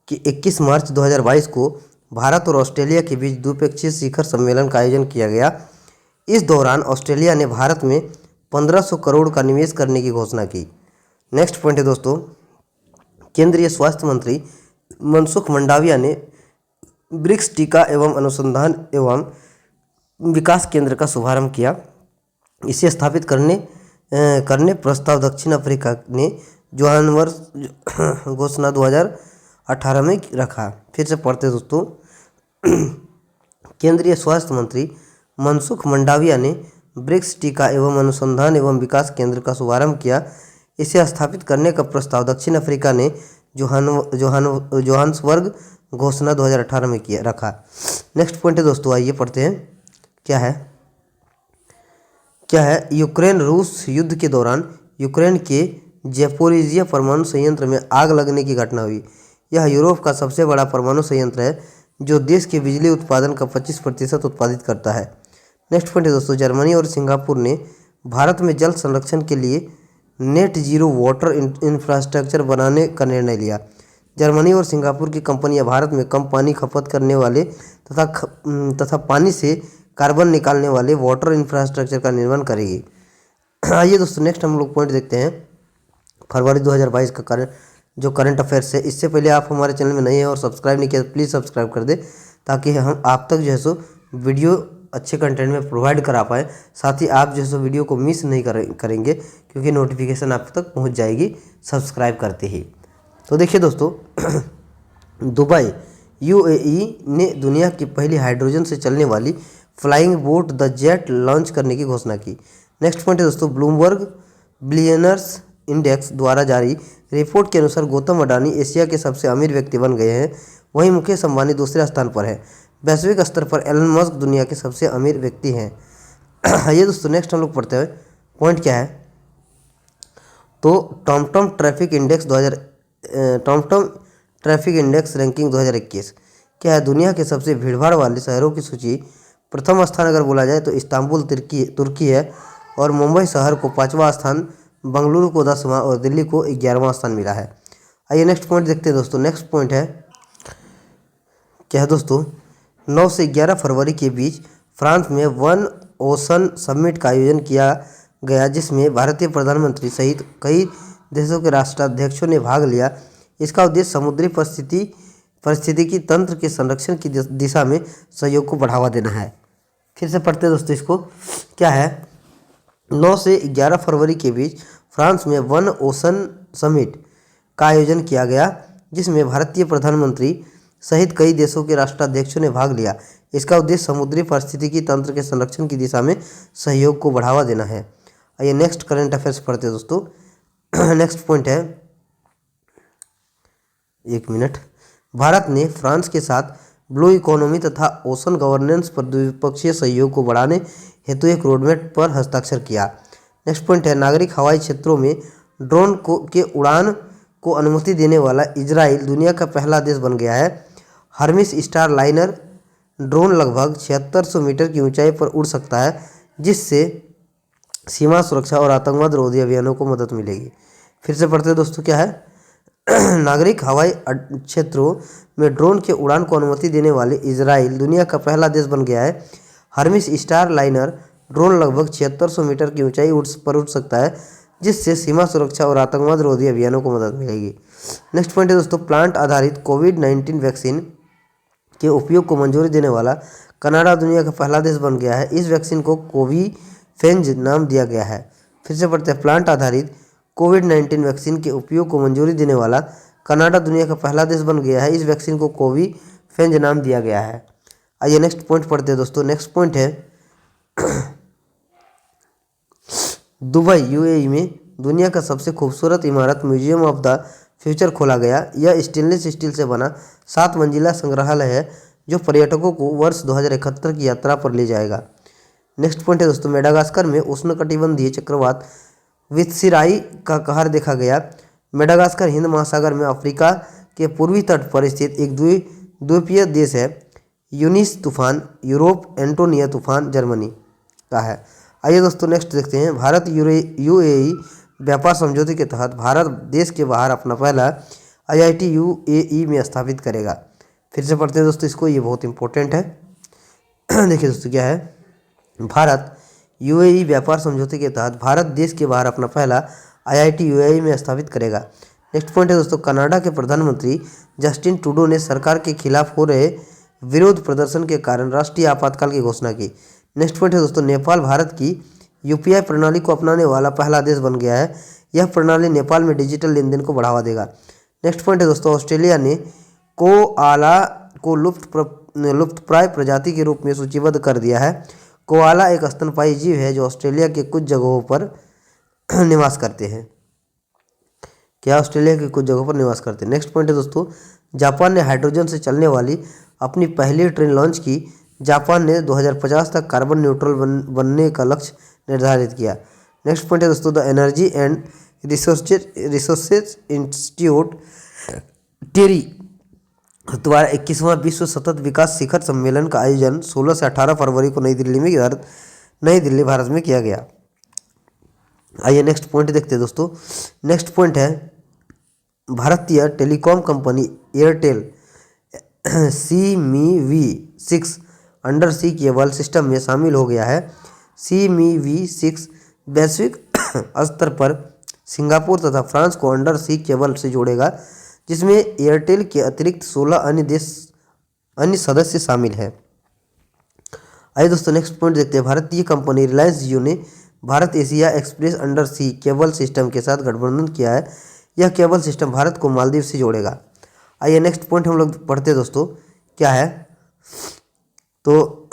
[SPEAKER 1] कि 21 मार्च 2022 को भारत और ऑस्ट्रेलिया के बीच द्विपक्षीय शिखर सम्मेलन का आयोजन किया गया। इस दौरान ऑस्ट्रेलिया ने भारत में 1500 करोड़ का निवेश करने की घोषणा की। नेक्स्ट पॉइंट है दोस्तों, केंद्रीय स्वास्थ्य मंत्री मनसुख मंडाविया ने ब्रिक्स टीका एवं अनुसंधान एवं विकास केंद्र का शुभारंभ किया। इसे स्थापित करने प्रस्ताव दक्षिण अफ्रीका ने जोहान्सबर्ग घोषणा 2018 में रखा। फिर से पढ़ते दोस्तों, केंद्रीय स्वास्थ्य मंत्री मनसुख मंडाविया ने ब्रिक्स टीका एवं अनुसंधान एवं विकास केंद्र का शुभारंभ किया। इसे स्थापित करने का प्रस्ताव दक्षिण अफ्रीका ने जोहान्सबर्ग घोषणा 2018 में रखा। नेक्स्ट पॉइंट है दोस्तों, आइए पढ़ते हैं। क्या है यूक्रेन रूस युद्ध के दौरान यूक्रेन के ज़ैपोरिज़िया परमाणु संयंत्र में आग लगने की घटना हुई। यह यूरोप का सबसे बड़ा परमाणु संयंत्र है जो देश के बिजली उत्पादन का 25% उत्पादित करता है। नेक्स्ट पॉइंट है दोस्तों, जर्मनी और सिंगापुर ने भारत में जल संरक्षण के लिए नेट जीरो वाटर इंफ्रास्ट्रक्चर बनाने का निर्णय लिया। जर्मनी और सिंगापुर की कंपनियां भारत में कम पानी खपत करने वाले तथा पानी से कार्बन निकालने वाले वाटर इंफ्रास्ट्रक्चर का निर्माण करेगी। आइए दोस्तों, नेक्स्ट हम लोग पॉइंट देखते हैं फरवरी 2022 का करंट अफेयर्स है। इससे पहले आप हमारे चैनल में नए हैं और सब्सक्राइब नहीं किया तो प्लीज़ सब्सक्राइब कर दे, ताकि हम आप तक जो है सो वीडियो अच्छे कंटेंट में प्रोवाइड करा पाए। साथ ही आप जो है सो वीडियो को मिस नहीं करेंगे, क्योंकि नोटिफिकेशन आप तक पहुंच जाएगी सब्सक्राइब करते ही। तो देखिए दोस्तों, दुबई यूएई ने दुनिया की पहली हाइड्रोजन से चलने वाली flying boat the jet launch करने की घोषणा की। नेक्स्ट पॉइंट है दोस्तों, ब्लूमबर्ग बिलियनर्स इंडेक्स द्वारा जारी रिपोर्ट के अनुसार गौतम अडानी एशिया के सबसे अमीर व्यक्ति बन गए हैं। वहीं मुकेश अंबानी दूसरे स्थान पर है। वैश्विक स्तर पर एलन मस्क दुनिया के सबसे अमीर व्यक्ति हैं। ये दोस्तों, नेक्स्ट हम लोग पढ़ते हैं पॉइंट क्या है। तो टॉमटॉम ट्रैफिक इंडेक्स रैंकिंग 2021 क्या है, दुनिया के सबसे भीड़भाड़ वाले शहरों की सूची। प्रथम स्थान अगर बोला जाए तो इस्तांबुल तुर्की है, और मुंबई शहर को 5वां स्थान, बंगलुरु को 10वां और दिल्ली को 11वां स्थान मिला है। आइए नेक्स्ट पॉइंट देखते हैं दोस्तों। नेक्स्ट पॉइंट है क्या है दोस्तों, 9 से 11 फरवरी के बीच फ्रांस में वन ओशन समिट का आयोजन किया गया, जिसमें भारतीय प्रधानमंत्री सहित कई देशों के राष्ट्राध्यक्षों ने भाग लिया। इसका उद्देश्य समुद्री पारिस्थितिकी तंत्र के संरक्षण की दिशा में सहयोग को बढ़ावा देना है। फिर से पढ़ते हैं दोस्तों इसको। क्या है, 9 से 11 फरवरी के बीच फ्रांस में वन ओशन समिट का आयोजन किया गया, जिसमें भारतीय प्रधानमंत्री सहित कई देशों के राष्ट्राध्यक्षों ने भाग लिया। इसका उद्देश्य समुद्री पारिस्थितिकी तंत्र के संरक्षण की दिशा में सहयोग को बढ़ावा देना है। आइए नेक्स्ट करंट अफेयर्स पढ़ते हैं दोस्तों। नेक्स्ट पॉइंट है, एक मिनट, भारत ने फ्रांस के साथ ब्लू इकोनॉमी तथा ओशन गवर्नेंस पर द्विपक्षीय सहयोग को बढ़ाने हेतु एक रोडमैप पर हस्ताक्षर किया। नेक्स्ट पॉइंट है, नागरिक हवाई क्षेत्रों में ड्रोन के उड़ान को अनुमति देने वाला इजराइल दुनिया का पहला देश बन गया है। हर्मिस स्टार लाइनर ड्रोन लगभग 7600 मीटर की ऊंचाई पर उड़ सकता है, जिससे सीमा सुरक्षा और आतंकवाद रोधी अभियानों को मदद मिलेगी। फिर से पढ़ते हैं दोस्तों, क्या है, नागरिक हवाई क्षेत्रों में ड्रोन के उड़ान को अनुमति देने वाले इजराइल दुनिया का पहला देश बन गया है। हर्मिस स्टार लाइनर ड्रोन लगभग 7600 मीटर की ऊंचाई पर उड़ सकता है, जिससे सीमा सुरक्षा और आतंकवाद रोधी अभियानों को मदद मिलेगी। नेक्स्ट पॉइंट है दोस्तों, प्लांट आधारित कोविड-19 वैक्सीन के उपयोग को मंजूरी देने वाला कनाडा दुनिया का पहला देश बन गया है। इस वैक्सीन को कोविफेंज नाम दिया गया है। फिर से पढ़ते हैं, प्लांट आधारित कोविड-19 वैक्सीन के उपयोग को मंजूरी देने वाला कनाडा दुनिया का पहला देश बन गया है। इस वैक्सीन को कोविफेंज नाम दिया गया है। आइए नेक्स्ट पॉइंट पढ़ते हैं दोस्तों। नेक्स्ट पॉइंट है, दुबई यूएई में दुनिया का सबसे खूबसूरत इमारत म्यूजियम ऑफ द फ्यूचर खोला गया। यह स्टेनलेस स्टील से बना 7 मंजिला संग्रहालय है, जो पर्यटकों को वर्ष 2071 की यात्रा पर ले जाएगा। नेक्स्ट पॉइंट है दोस्तों, मेडागास्कर में उष्णकटिबंधीय चक्रवात वित्सिराई का कहर देखा गया। मेडागास्कर हिंद महासागर में अफ्रीका के पूर्वी तट पर स्थित एक द्वीपीय देश है। यूनिस तूफान यूरोप, एंटोनिया तूफान जर्मनी का है। आइए दोस्तों नेक्स्ट देखते हैं, भारत यूएई व्यापार समझौते के तहत भारत देश के बाहर अपना पहला आईआईटी यूएई में स्थापित करेगा। फिर से पढ़ते हैं दोस्तों इसको, ये बहुत इंपॉर्टेंट है। देखिए दोस्तों, क्या है, भारत यूएई व्यापार समझौते के तहत भारत देश के बाहर अपना पहला आईआईटी यूएई में स्थापित करेगा। नेक्स्ट पॉइंट है दोस्तों, कनाडा के प्रधानमंत्री जस्टिन ट्रूडो ने सरकार के खिलाफ हो रहे विरोध प्रदर्शन के कारण राष्ट्रीय आपातकाल की घोषणा की। नेक्स्ट पॉइंट है दोस्तों, नेपाल भारत की यूपीआई प्रणाली को अपनाने वाला पहला देश बन गया है। यह प्रणाली नेपाल में डिजिटल लेन देन को बढ़ावा देगा। नेक्स्ट पॉइंट है दोस्तों, ऑस्ट्रेलिया ने कोआला को लुप्तप्राय प्रजाति के रूप में सूचीबद्ध कर दिया है। कोआला एक स्तनपायी जीव है जो ऑस्ट्रेलिया के कुछ जगहों पर निवास करते हैं। क्या ऑस्ट्रेलिया के कुछ जगहों पर निवास करते हैं। नेक्स्ट पॉइंट है दोस्तों, जापान ने हाइड्रोजन से चलने वाली अपनी पहली ट्रेन लॉन्च की। जापान ने 2050 तक कार्बन न्यूट्रल बनने का लक्ष्य निर्धारित किया। नेक्स्ट पॉइंट है दोस्तों, the energy and resources institute TERI द्वारा 21वां विश्व सतत विकास शिखर सम्मेलन का आयोजन 16 से 18 फरवरी को नई दिल्ली भारत में किया गया। आइए नेक्स्ट पॉइंट देखते हैं दोस्तों। नेक्स्ट पॉइंट है, भारतीय telecom company Airtel CMEV6 under sea cable system में शामिल हो गया है। CMEV6 वैश्विक स्तर पर सिंगापुर तथा फ्रांस को अंडर सी केबल से जोड़ेगा, जिसमें एयरटेल के अतिरिक्त 16 अन्य सदस्य शामिल हैं। आइए दोस्तों नेक्स्ट पॉइंट देखते हैं। भारतीय कंपनी रिलायंस जियो ने Bharat Asia express under sea cable system के साथ गठबंधन किया है। यह केबल सिस्टम भारत को मालदीव से जोड़ेगा। आइए नेक्स्ट पॉइंट हम लोग पढ़ते हैं दोस्तों, क्या है तो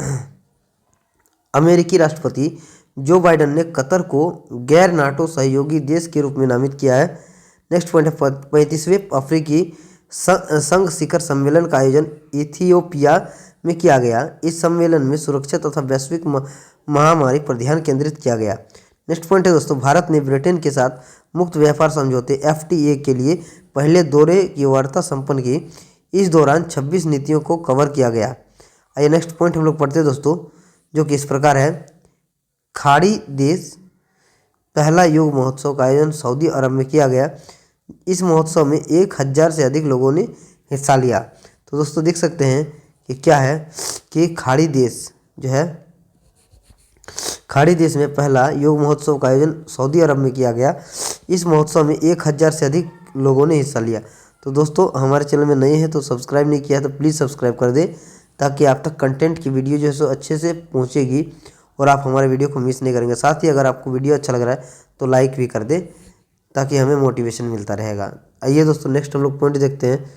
[SPEAKER 1] अमेरिकी राष्ट्रपति जो बाइडेन ने कतर को गैर नाटो सहयोगी देश के रूप में नामित किया है। नेक्स्ट पॉइंट है, 35वें अफ्रीकी संघ शिखर सम्मेलन का आयोजन इथियोपिया में किया गया। इस सम्मेलन में सुरक्षा तथा वैश्विक महामारी पर ध्यान केंद्रित किया गया। नेक्स्ट पॉइंट है दोस्तों, भारत ने ब्रिटेन के साथ मुक्त व्यापार समझौते FTA के लिए पहले दौरे की वार्ता संपन्न की। इस दौरान 26 नीतियों को कवर किया गया। आइए नेक्स्ट पॉइंट हम लोग पढ़ते हैं दोस्तों, जो कि इस प्रकार है। खाड़ी देश पहला योग महोत्सव का आयोजन सऊदी अरब में किया गया। इस महोत्सव में 1000 से अधिक लोगों ने हिस्सा लिया। तो दोस्तों देख सकते हैं कि क्या है कि खाड़ी देश जो है, खाड़ी देश में पहला योग महोत्सव का आयोजन सऊदी अरब में किया गया। इस महोत्सव में 1000 से अधिक लोगों ने हिस्सा लिया। तो दोस्तों हमारे चैनल में नए हैं तो सब्सक्राइब नहीं किया है तो प्लीज़ सब्सक्राइब कर दें, ताकि आप तक कंटेंट की वीडियो जो है सो अच्छे से पहुंचेगी और आप हमारे वीडियो को मिस नहीं करेंगे। साथ ही अगर आपको वीडियो अच्छा लग रहा है तो लाइक भी कर दें, ताकि हमें मोटिवेशन मिलता रहेगा। आइए दोस्तों नेक्स्ट हम लोग पॉइंट देखते हैं,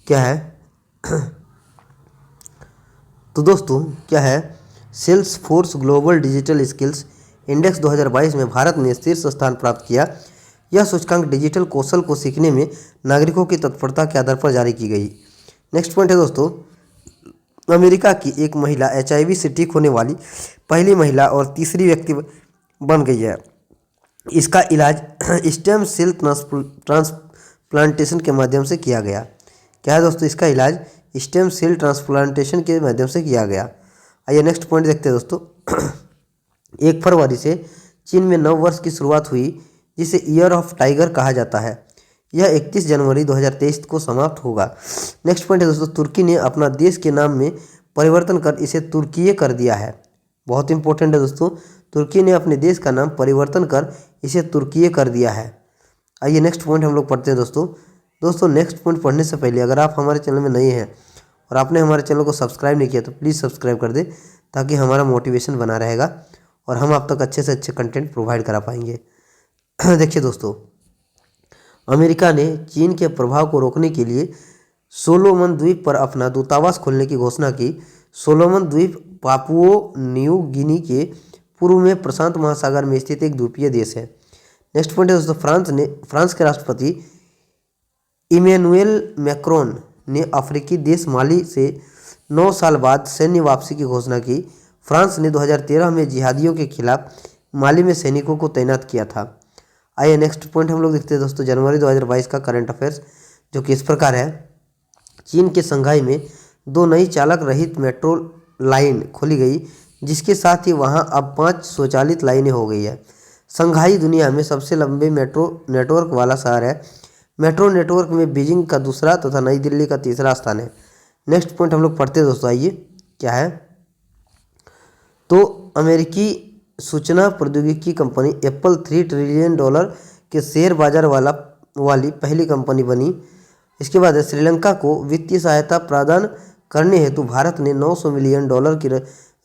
[SPEAKER 1] क्या है तो दोस्तों क्या है, Salesforce global digital skills index 2022 में भारत ने शीर्ष स्थान प्राप्त किया। यह सूचकांक डिजिटल कौशल को सीखने में नागरिकों की तत्परता के आधार पर जारी की गई। नेक्स्ट पॉइंट है दोस्तों, अमेरिका की एक महिला HIV से ठीक होने वाली पहली महिला और तीसरी व्यक्ति बन गई है। इसका इलाज स्टेम सेल ट्रांसप्लांटेशन के माध्यम से किया गया। क्या है दोस्तों, इसका इलाज स्टेम सेल ट्रांसप्लांटेशन के माध्यम से किया गया। आइए नेक्स्ट पॉइंट देखते हैं दोस्तों। 1 फरवरी से चीन में नव वर्ष की शुरुआत हुई, जिसे ईयर ऑफ टाइगर कहा जाता है। यह 31 जनवरी 2023 को समाप्त होगा। नेक्स्ट पॉइंट है दोस्तों, तुर्की ने अपना देश के नाम में परिवर्तन कर इसे तुर्कीये कर दिया है। बहुत इंपॉर्टेंट है दोस्तों, तुर्की ने अपने देश का नाम परिवर्तन कर इसे तुर्कीये कर दिया है। आइए नेक्स्ट पॉइंट हम लोग पढ़ते हैं दोस्तों नेक्स्ट पॉइंट पढ़ने से पहले अगर आप हमारे चैनल में नए हैं और आपने हमारे चैनल को सब्सक्राइब नहीं किया तो प्लीज़ सब्सक्राइब कर दें, ताकि हमारा मोटिवेशन बना रहेगा और हम आप तक अच्छे से अच्छे कंटेंट प्रोवाइड करा पाएंगे। देखिए दोस्तों, अमेरिका ने चीन के प्रभाव को रोकने के लिए सोलोमन द्वीप पर अपना दूतावास खोलने की घोषणा की। सोलोमन द्वीप पापुओ न्यू गिनी के पूर्व में प्रशांत महासागर में स्थित एक द्वीपीय देश है। नेक्स्ट पॉइंट है दोस्तों, फ्रांस के राष्ट्रपति इमैनुएल मैक्रोन ने अफ्रीकी देश माली से 9 साल बाद सैन्य वापसी की घोषणा की। फ्रांस ने 2013 में जिहादियों के खिलाफ माली में सैनिकों को तैनात किया था। आइए नेक्स्ट पॉइंट हम लोग देखते हैं दोस्तों, जनवरी 2022 का करंट अफेयर्स, जो कि इस प्रकार है। चीन के संघाई में 2 नई चालक रहित मेट्रो लाइन खोली गई, जिसके साथ ही वहां अब 5 स्वचालित लाइनें हो गई है। संघाई दुनिया में सबसे लंबे मेट्रो नेटवर्क वाला शहर है। मेट्रो नेटवर्क में बीजिंग का दूसरा तथा नई दिल्ली का तीसरा स्थान है। नेक्स्ट पॉइंट हम लोग पढ़ते हैं दोस्तों, आइए क्या है तो अमेरिकी सूचना प्रौद्योगिकी कंपनी एप्पल $3 ट्रिलियन के शेयर बाजार वाली पहली कंपनी बनी। इसके बाद श्रीलंका को वित्तीय सहायता प्रदान करने हेतु भारत ने $900 मिलियन की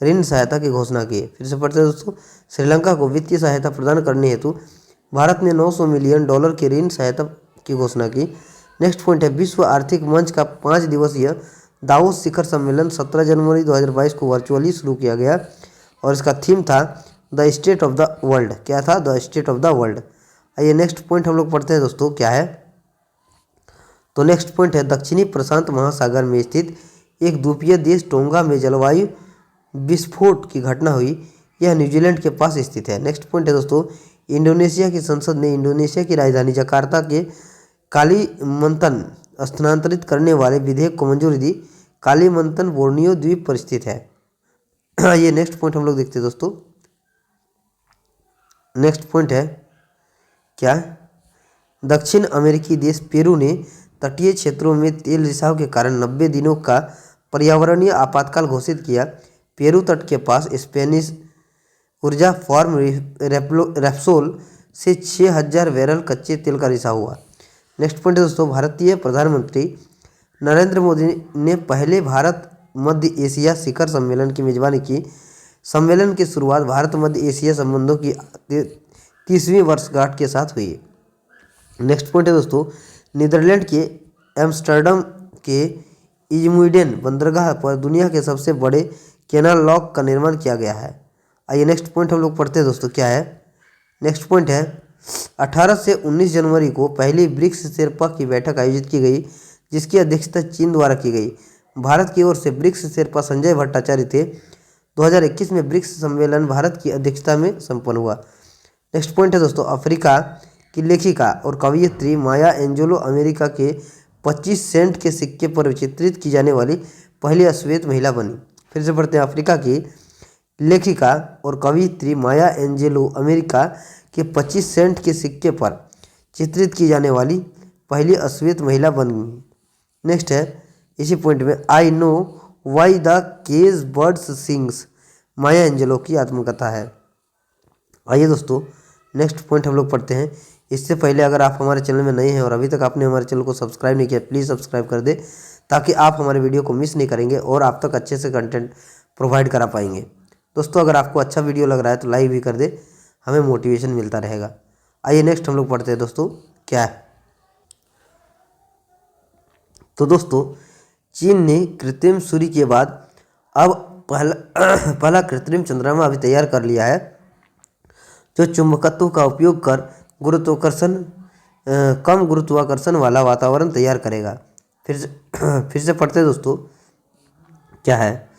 [SPEAKER 1] ऋण सहायता की घोषणा की। फिर से पढ़ते हैं दोस्तों, श्रीलंका को वित्तीय सहायता प्रदान करने हेतु भारत ने $900 मिलियन की ऋण सहायता की घोषणा की। नेक्स्ट पॉइंट है, विश्व आर्थिक मंच का 5 दिवसीय दावोस शिखर सम्मेलन 17 जनवरी 2022 को वर्चुअली शुरू किया गया और इसका थीम था the state of the world. क्या था? The state of the world. आइए नेक्स्ट पॉइंट हम लोग पढ़ते हैं दोस्तों, क्या है? तो नेक्स्ट पॉइंट है, दक्षिणी प्रशांत महासागर में स्थित एक द्वीपीय देश टोंगा में जलवायु विस्फोट की घटना हुई। यह न्यूजीलैंड के पास स्थित है। नेक्स्ट पॉइंट है दोस्तों, इंडोनेशिया की संसद ने इंडोनेशिया की राजधानी जकार्ता के कालीमंतन स्थानांतरित करने वाले विधेयक को मंजूरी दी। कालीमंतन बोर्नियो द्वीप पर स्थित है। ये नेक्स्ट पॉइंट हम लोग देखते हैं दोस्तों। नेक्स्ट पॉइंट है क्या? दक्षिण अमेरिकी देश पेरू ने तटीय क्षेत्रों में तेल रिसाव के कारण 90 दिनों का पर्यावरणीय आपातकाल घोषित किया। पेरू तट के पास स्पेनिश ऊर्जा फॉर्म रेप्सोल से 6000 बैरल कच्चे तेल का रिसाव हुआ। नेक्स्ट पॉइंट है दोस्तों, भारतीय प्रधानमंत्री नरेंद्र मोदी ने पहले भारत मध्य एशिया शिखर सम्मेलन की मेजबानी की। सम्मेलन की शुरुआत भारत मध्य एशिया संबंधों की 30वीं वर्षगांठ के साथ हुई। नेक्स्ट पॉइंट है दोस्तों, नीदरलैंड के एम्स्टर्डम के इजमुइडेन बंदरगाह पर दुनिया के सबसे बड़े कैनाल लॉक का निर्माण किया गया है। आइए नेक्स्ट पॉइंट हम लोग पढ़ते हैं दोस्तों, क्या है? नेक्स्ट पॉइंट है, 18 से 19 जनवरी को पहली ब्रिक्स शेर्पा की बैठक आयोजित की गई, जिसकी अध्यक्षता चीन द्वारा की गई। भारत की ओर से ब्रिक्स शेर्पा संजय भट्टाचार्य थे। 2021 में ब्रिक्स सम्मेलन भारत की अध्यक्षता में संपन्न हुआ। नेक्स्ट पॉइंट है दोस्तों, अफ्रीका की लेखिका और कवयित्री माया एंजेलो अमेरिका के 25 सेंट के सिक्के पर चित्रित की जाने वाली पहली अश्वेत महिला बनी। फिर से पढ़ते हैं, अफ्रीका की लेखिका और कवयित्री माया एंजेलो अमेरिका के 25 सेंट के सिक्के पर चित्रित की जाने वाली पहली अश्वेत महिला बन गई। नेक्स्ट है इसी पॉइंट में, I know why the cage birds sings, Maya Angelou की आत्मकथा है। आइए दोस्तों नेक्स्ट पॉइंट हम लोग पढ़ते हैं। इससे पहले अगर आप हमारे चैनल में नए हैं और अभी तक आपने हमारे चैनल को सब्सक्राइब नहीं किया, प्लीज़ सब्सक्राइब कर दे, ताकि आप हमारे वीडियो को मिस नहीं करेंगे और आप तक अच्छे से कंटेंट प्रोवाइड करा पाएंगे। दोस्तों अगर आपको अच्छा वीडियो लग रहा है तो लाइक भी कर दे, हमें मोटिवेशन मिलता रहेगा। आइए नेक्स्ट हम लोग पढ़ते हैं दोस्तों, क्या है? तो दोस्तों चीन ने कृत्रिम सूर्य के बाद अब पहला कृत्रिम चंद्रमा अभी तैयार कर लिया है, जो चुंबकत्व का उपयोग कर कम गुरुत्वाकर्षण वाला वातावरण तैयार करेगा। फिर से पढ़ते हैं दोस्तों, क्या है?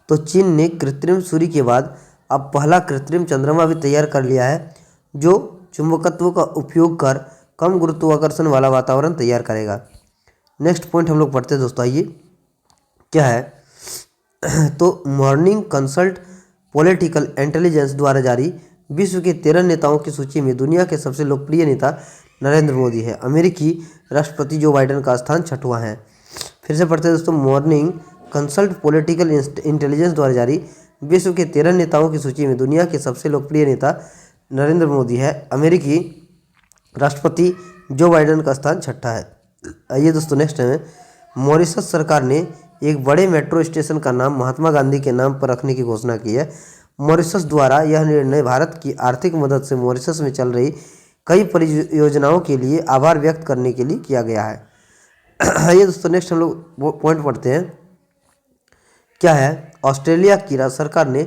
[SPEAKER 1] तो चीन ने कृत्रिम सूर्य के बाद अब पहला कृत्रिम चंद्रमा भी तैयार कर लिया है, जो चुंबकत्व का उपयोग कर कम गुरुत्वाकर्षण वाला वातावरण तैयार करेगा। नेक्स्ट पॉइंट हम लोग पढ़ते हैं दोस्तों, आइए क्या है? तो मॉर्निंग कंसल्ट पॉलिटिकल इंटेलिजेंस द्वारा जारी विश्व के 13 नेताओं की सूची में दुनिया के सबसे लोकप्रिय नेता नरेंद्र मोदी है। अमेरिकी राष्ट्रपति जो बाइडेन का स्थान 6वां है। फिर से पढ़ते हैं दोस्तों, मॉर्निंग कंसल्ट पॉलिटिकल इंटेलिजेंस द्वारा जारी विश्व के 13 नेताओं की सूची में दुनिया के सबसे लोकप्रिय नेता नरेंद्र मोदी है। अमेरिकी राष्ट्रपति जो बाइडेन का स्थान 6वां है। आइए दोस्तों नेक्स्ट है, मॉरिशस सरकार ने एक बड़े मेट्रो स्टेशन का नाम महात्मा गांधी के नाम पर रखने की घोषणा की है। मॉरिशस द्वारा यह निर्णय भारत की आर्थिक मदद से मॉरिशस में चल रही कई परियोजनाओं के लिए आभार व्यक्त करने के लिए किया गया है। आइए दोस्तों नेक्स्ट हम लोग पॉइंट पढ़ते हैं, क्या है? ऑस्ट्रेलिया की सरकार ने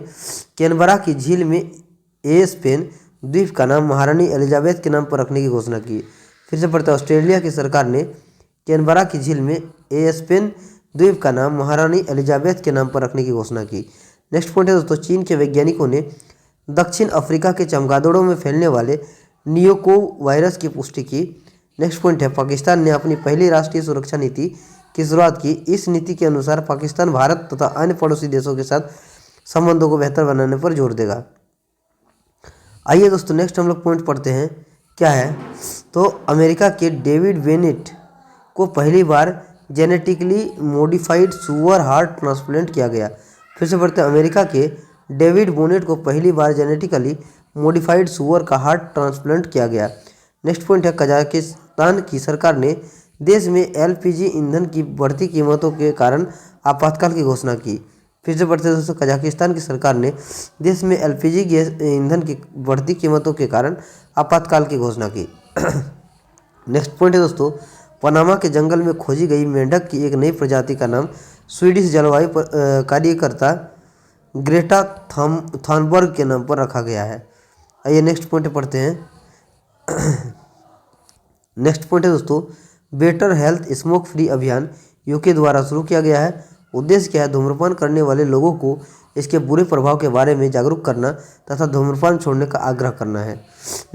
[SPEAKER 1] कैनबरा की झील में एस्पेन द्वीप का नाम महारानी एलिजाबेथ के नाम पर रखने की घोषणा की। फिर से पढ़ते हैं, ऑस्ट्रेलिया की सरकार ने कैनबरा की झील में एस्पेन द्वीप का नाम महारानी एलिजाबेथ के नाम पर रखने की घोषणा की। नेक्स्ट पॉइंट है दोस्तों, चीन के वैज्ञानिकों ने दक्षिण अफ्रीका के चमगादड़ों में फैलने वाले नियोको वायरस की पुष्टि की। नेक्स्ट पॉइंट है, पाकिस्तान ने अपनी पहली राष्ट्रीय सुरक्षा नीति की शुरुआत की। इस नीति के अनुसार पाकिस्तान भारत तथा अन्य पड़ोसी देशों के साथ संबंधों को बेहतर बनाने पर जोर देगा। आइए दोस्तों नेक्स्ट हम लोग पॉइंट पढ़ते हैं, क्या है? तो अमेरिका के डेविड बेनेट को पहली बार जेनेटिकली मॉडिफाइड सुअर हार्ट ट्रांसप्लांट किया गया। फिर से पढ़ते हैं, अमेरिका के डेविड बोनेट को पहली बार जेनेटिकली मॉडिफाइड सुअर का हार्ट ट्रांसप्लांट किया गया। नेक्स्ट पॉइंट है, कजाकिस्तान की सरकार ने देश में एलपीजी ईंधन की बढ़ती कीमतों के कारण आपातकाल की घोषणा की। फिर से पढ़ते हैं दोस्तों, कजाकिस्तान की सरकार ने देश में एलपीजी गैस ईंधन की बढ़ती कीमतों के कारण आपातकाल की घोषणा की। नेक्स्ट पॉइंट है दोस्तों, पनामा के जंगल में खोजी गई मेंढक की एक नई प्रजाति का नाम स्वीडिश जलवायु कार्यकर्ता ग्रेटा थॉनबर्ग के नाम पर रखा गया है। आइए नेक्स्ट पॉइंट पढ़ते हैं। नेक्स्ट पॉइंट है दोस्तों, बेटर हेल्थ स्मोक फ्री अभियान यूके द्वारा शुरू किया गया है। उद्देश्य क्या है, धूम्रपान करने वाले लोगों को इसके बुरे प्रभाव के बारे में जागरूक करना तथा धूम्रपान छोड़ने का आग्रह करना है।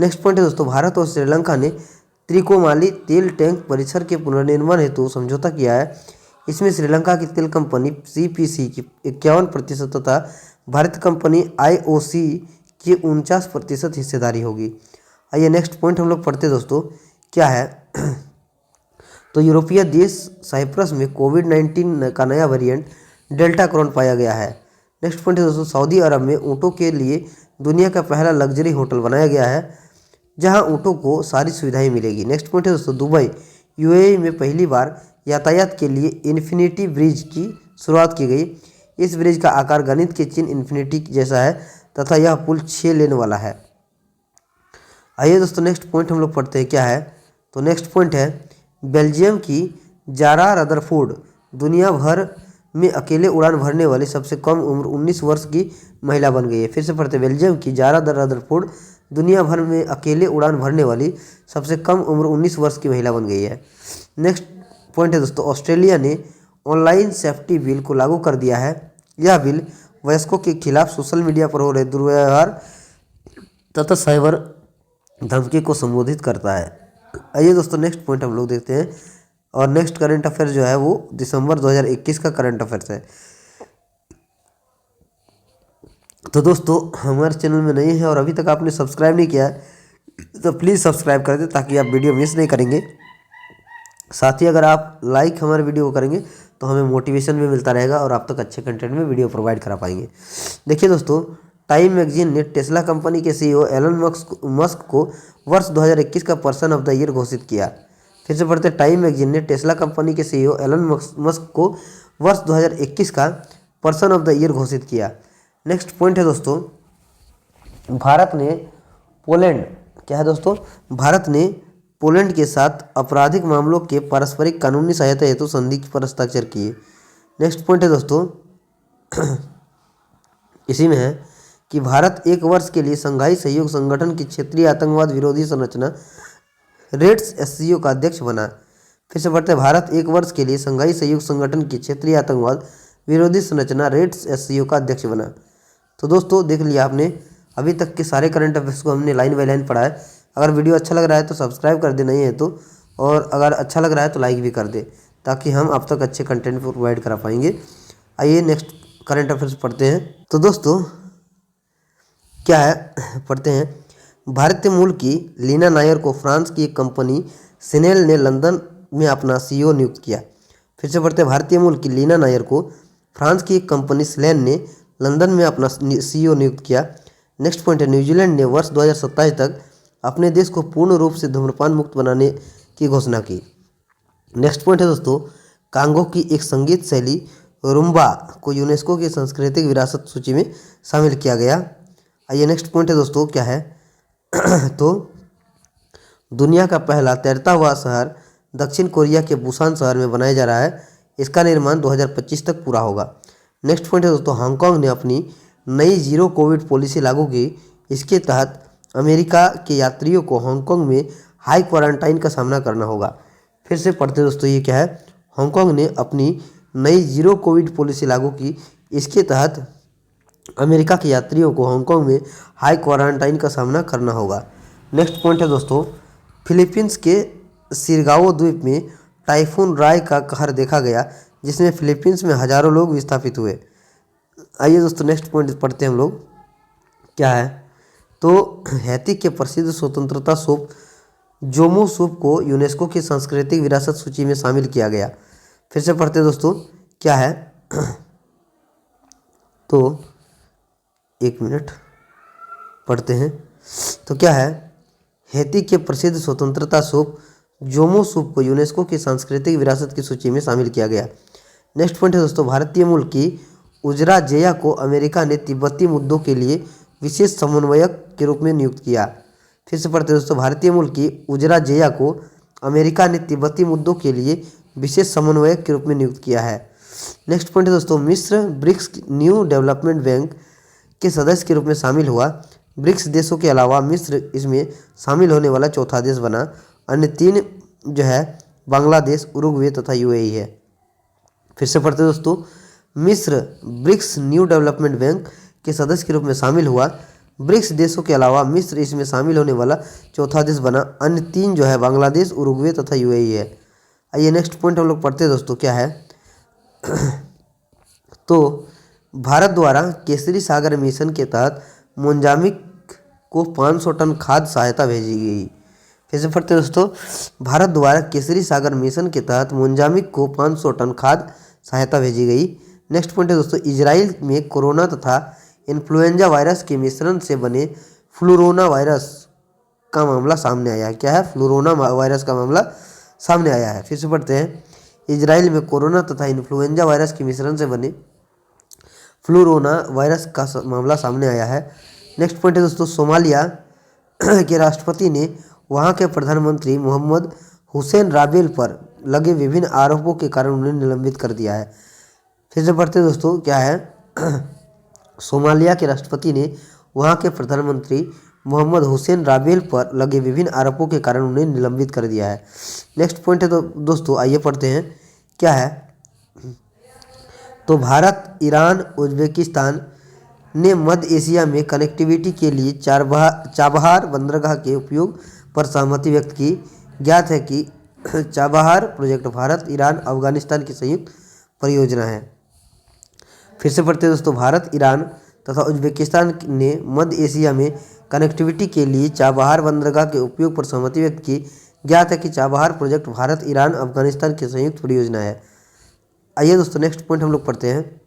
[SPEAKER 1] नेक्स्ट पॉइंट है दोस्तों, भारत और श्रीलंका ने त्रिकोमाली तेल टैंक परिसर के पुनर्निर्माण हेतु समझौता किया है। इसमें श्रीलंका की तेल कंपनी सीपीसी की 51% तथा भारतीय कंपनी आईओसी की 49% हिस्सेदारी होगी। आइए नेक्स्ट पॉइंट हम लोग पढ़ते हैं दोस्तों, क्या है तो यूरोपीय देश साइप्रस में कोविड-19 का नया वेरिएंट डेल्टा क्रॉन पाया गया है। नेक्स्ट पॉइंट है दोस्तों, सऊदी अरब में ऊँटों के लिए दुनिया का पहला लग्जरी होटल बनाया गया है जहां ऊँटों को सारी सुविधाएं मिलेगी। नेक्स्ट पॉइंट है दोस्तों, दुबई यूएई में पहली बार यातायात के लिए इन्फिनिटी ब्रिज की शुरुआत की गई। इस ब्रिज का आकार गणित के चिन्ह इन्फिनिटी जैसा है तथा यह पुल 6 लेन वाला है। आइए दोस्तों नेक्स्ट पॉइंट हम लोग पढ़ते हैं, क्या है तो नेक्स्ट पॉइंट है, बेल्जियम की जारा रदरफोर्ड दुनिया भर में अकेले उड़ान भरने वाली सबसे कम उम्र 19 वर्ष की महिला बन गई है। फिर से पढ़ते हैं, बेल्जियम की जारा रदरफोर्ड दुनिया भर में अकेले उड़ान भरने वाली सबसे कम उम्र 19 वर्ष की महिला बन गई है। नेक्स्ट पॉइंट है दोस्तों, ऑस्ट्रेलिया ने ऑनलाइन सेफ्टी बिल को लागू कर दिया है। यह बिल वयस्कों के खिलाफ सोशल मीडिया पर हो रहे दुर्व्यवहार तथा साइबर धमकी को संबोधित करता है। आइए दोस्तों नेक्स्ट पॉइंट हम लोग देखते हैं, और नेक्स्ट करंट अफेयर जो है वो दिसंबर 2021 का करंट अफेयर्स है। तो दोस्तों हमारे चैनल में नए हैं और अभी तक आपने सब्सक्राइब नहीं किया है तो प्लीज़ सब्सक्राइब कर दें ताकि आप वीडियो मिस नहीं करेंगे। साथ ही अगर आप लाइक हमारे वीडियो को करेंगे तो हमें मोटिवेशन भी मिलता रहेगा और आप तक अच्छे कंटेंट में वीडियो प्रोवाइड करा पाएंगे। देखिए दोस्तों, टाइम मैगजीन ने टेस्ला कंपनी के सीईओ एलन मस्क को वर्ष 2021 का पर्सन ऑफ द ईयर घोषित किया। फिर से पढ़ते, टाइम मैगजीन ने टेस्ला कंपनी के सीईओ एलन मस्क को वर्ष 2021 का पर्सन ऑफ द ईयर घोषित किया। नेक्स्ट पॉइंट है दोस्तों, भारत ने पोलैंड क्या है दोस्तों, भारत ने पोलैंड के साथ आपराधिक मामलों के पारस्परिक कानूनी सहायता हेतु संधि पर हस्ताक्षर किए। नेक्स्ट पॉइंट है दोस्तों, इसी में है कि भारत एक वर्ष के लिए संघाई सहयोग संगठन की क्षेत्रीय आतंकवाद विरोधी संरचना रेड्स एससीओ का अध्यक्ष बना। फिर से पढ़ते हैं, भारत एक वर्ष के लिए संघाई सहयोग संगठन की क्षेत्रीय आतंकवाद विरोधी संरचना रेड्स एससीओ का अध्यक्ष बना। तो दोस्तों देख लिया आपने, अभी तक के सारे करंट अफेयर्स को हमने लाइन बाय लाइन पढ़ा है। अगर वीडियो अच्छा लग रहा है तो सब्सक्राइब कर दे, नहीं है तो, और अगर अच्छा लग रहा है तो लाइक भी कर दे ताकि हम आप तक अच्छे कंटेंट प्रोवाइड करा पाएंगे। आइए नेक्स्ट करंट अफेयर्स पढ़ते हैं। तो दोस्तों क्या है पढ़ते हैं, भारतीय मूल की लीना नायर को फ्रांस की एक कंपनी सिनेल ने लंदन में अपना सीईओ नियुक्त किया। फिर से पढ़ते हैं, भारतीय मूल की लीना नायर को फ्रांस की एक कंपनी सिनेल ने लंदन में अपना सीईओ नियुक्त किया। नेक्स्ट पॉइंट है, न्यूजीलैंड ने वर्ष 2027 तक अपने देश को पूर्ण रूप से धूम्रपान मुक्त बनाने की घोषणा की। नेक्स्ट पॉइंट है दोस्तों, कांगो की एक संगीत शैली रुम्बा को यूनेस्को की सांस्कृतिक विरासत सूची में शामिल किया गया। आइए नेक्स्ट पॉइंट है दोस्तों, क्या है तो दुनिया का पहला तैरता हुआ शहर दक्षिण कोरिया के बुसान शहर में बनाया जा रहा है। इसका निर्माण 2025 तक पूरा होगा। नेक्स्ट पॉइंट है दोस्तों, हांगकांग ने अपनी नई जीरो कोविड पॉलिसी लागू की। इसके तहत अमेरिका के यात्रियों को हांगकांग में हाई क्वारंटाइन का सामना करना होगा। फिर से पढ़ते दोस्तों, ये क्या है, हांगकांग ने अपनी नई जीरो कोविड पॉलिसी लागू की। इसके तहत अमेरिका के यात्रियों को हांगकांग में हाई क्वारंटाइन का सामना करना होगा। नेक्स्ट पॉइंट है दोस्तों, फिलीपींस के सिरगाओ द्वीप में टाइफून राय का कहर देखा गया जिसमें फिलीपींस में हजारों लोग विस्थापित हुए। आइए दोस्तों नेक्स्ट पॉइंट पढ़ते हैं हम लोग, क्या है तो हैती के प्रसिद्ध स्वतंत्रता सूप जोमो सूप को यूनेस्को की सांस्कृतिक विरासत सूची में शामिल किया गया। फिर से पढ़ते हैं दोस्तों, क्या है तो एक मिनट पढ़ते हैं। तो क्या है, हैती के प्रसिद्ध स्वतंत्रता सूप जोमो सूप को यूनेस्को की सांस्कृतिक विरासत की सूची में शामिल किया गया। नेक्स्ट पॉइंट है दोस्तों, भारतीय मूल की उजरा जेया को अमेरिका ने तिब्बती मुद्दों के लिए विशेष समन्वयक के रूप में नियुक्त किया। फिर से पढ़ते हैं दोस्तों, भारतीय मूल की उजरा जेया को अमेरिका ने तिब्बती मुद्दों के लिए विशेष समन्वयक के रूप में नियुक्त किया है। नेक्स्ट पॉइंट है दोस्तों, मिस्र ब्रिक्स न्यू डेवलपमेंट बैंक के सदस्य के रूप में शामिल हुआ। ब्रिक्स देशों के अलावा मिस्र इसमें शामिल होने वाला चौथा देश बना। अन्य 3 जो है बांग्लादेश, उरुग्वे तथा यूएई है। फिर से पढ़ते दोस्तों, मिस्र ब्रिक्स न्यू डेवलपमेंट बैंक के सदस्य के रूप में शामिल हुआ। ब्रिक्स देशों के अलावा मिस्र इसमें शामिल होने वाला चौथा देश बना। अन्य 3 जो है बांग्लादेश, उरुग्वे तथा यूएई है। आइए नेक्स्ट पॉइंट हम लोग पढ़ते हैं दोस्तों, क्या है तो भारत द्वारा केसरी सागर मिशन के तहत मोजाम्बिक को 500 टन खाद्य सहायता भेजी गई। फिर से पढ़ते हैं दोस्तों, भारत द्वारा केसरी सागर मिशन के तहत मोजाम्बिक को 500 टन खाद्य सहायता भेजी गई। नेक्स्ट पॉइंट है दोस्तों, इजराइल में कोरोना तथा इन्फ्लुएंजा वायरस के मिश्रण से बने फ्लूरोना वायरस का मामला सामने आया है। क्या है, फ्लूरोना वायरस का मामला सामने आया है। फिर से पढ़ते हैं, इजराइल में कोरोना तथा इन्फ्लुएंजा वायरस के मिश्रण से बने फ्लूरोना वायरस का मामला सामने आया है। नेक्स्ट पॉइंट है दोस्तों, सोमालिया के राष्ट्रपति ने वहां के प्रधानमंत्री मोहम्मद हुसैन राबेल पर लगे विभिन्न आरोपों के कारण उन्हें निलंबित कर दिया है। फिर से पढ़ते हैं दोस्तों, क्या है सोमालिया के राष्ट्रपति ने वहां के प्रधानमंत्री मोहम्मद हुसैन राबेल पर लगे विभिन्न आरोपों के कारण उन्हें निलंबित कर दिया है। नेक्स्ट पॉइंट है तो दोस्तों, आइए पढ़ते हैं, क्या है तो भारत, ईरान, उज्बेकिस्तान ने मध्य एशिया में कनेक्टिविटी के लिए चाबहार बंदरगाह के उपयोग पर सहमति व्यक्त की। ज्ञात है कि Chabahar project Bharat, Iran, Afghanistan की संयुक्त परियोजना है। फिर से पढ़ते हैं दोस्तों, भारत, ईरान तथा उज्बेकिस्तान ने मध्य एशिया में कनेक्टिविटी के लिए चाबहार बंदरगाह के उपयोग पर सहमति व्यक्त की। ज्ञात है कि Chabahar project Bharat, Iran, Afghanistan की संयुक्त परियोजना है। आइए दोस्तों नेक्स्ट पॉइंट हम लोग पढ़ते हैं,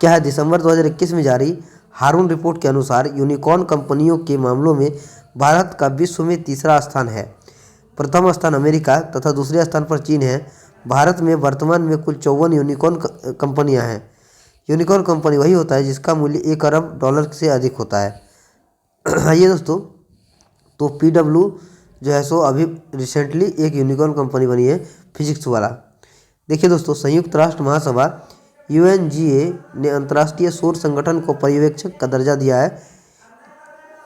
[SPEAKER 1] क्या है दिसंबर 2021 में जारी हारून रिपोर्ट के अनुसार यूनिकॉर्न कंपनियों के मामलों में भारत का विश्व में तीसरा स्थान है। प्रथम स्थान अमेरिका तथा दूसरे स्थान पर चीन है। भारत में वर्तमान में कुल 54 यूनिकॉर्न कंपनियां हैं। यूनिकॉर्न कंपनी वही होता है जिसका मूल्य $1 अरब से अधिक होता है। आइए दोस्तों, तो PW जो है सो अभी रिसेंटली एक यूनिकॉर्न कंपनी बनी है, फिजिक्स वाला। देखिए दोस्तों, संयुक्त राष्ट्र महासभा UNGA ने अंतर्राष्ट्रीय सौर संगठन को पर्यवेक्षक का दर्जा दिया है।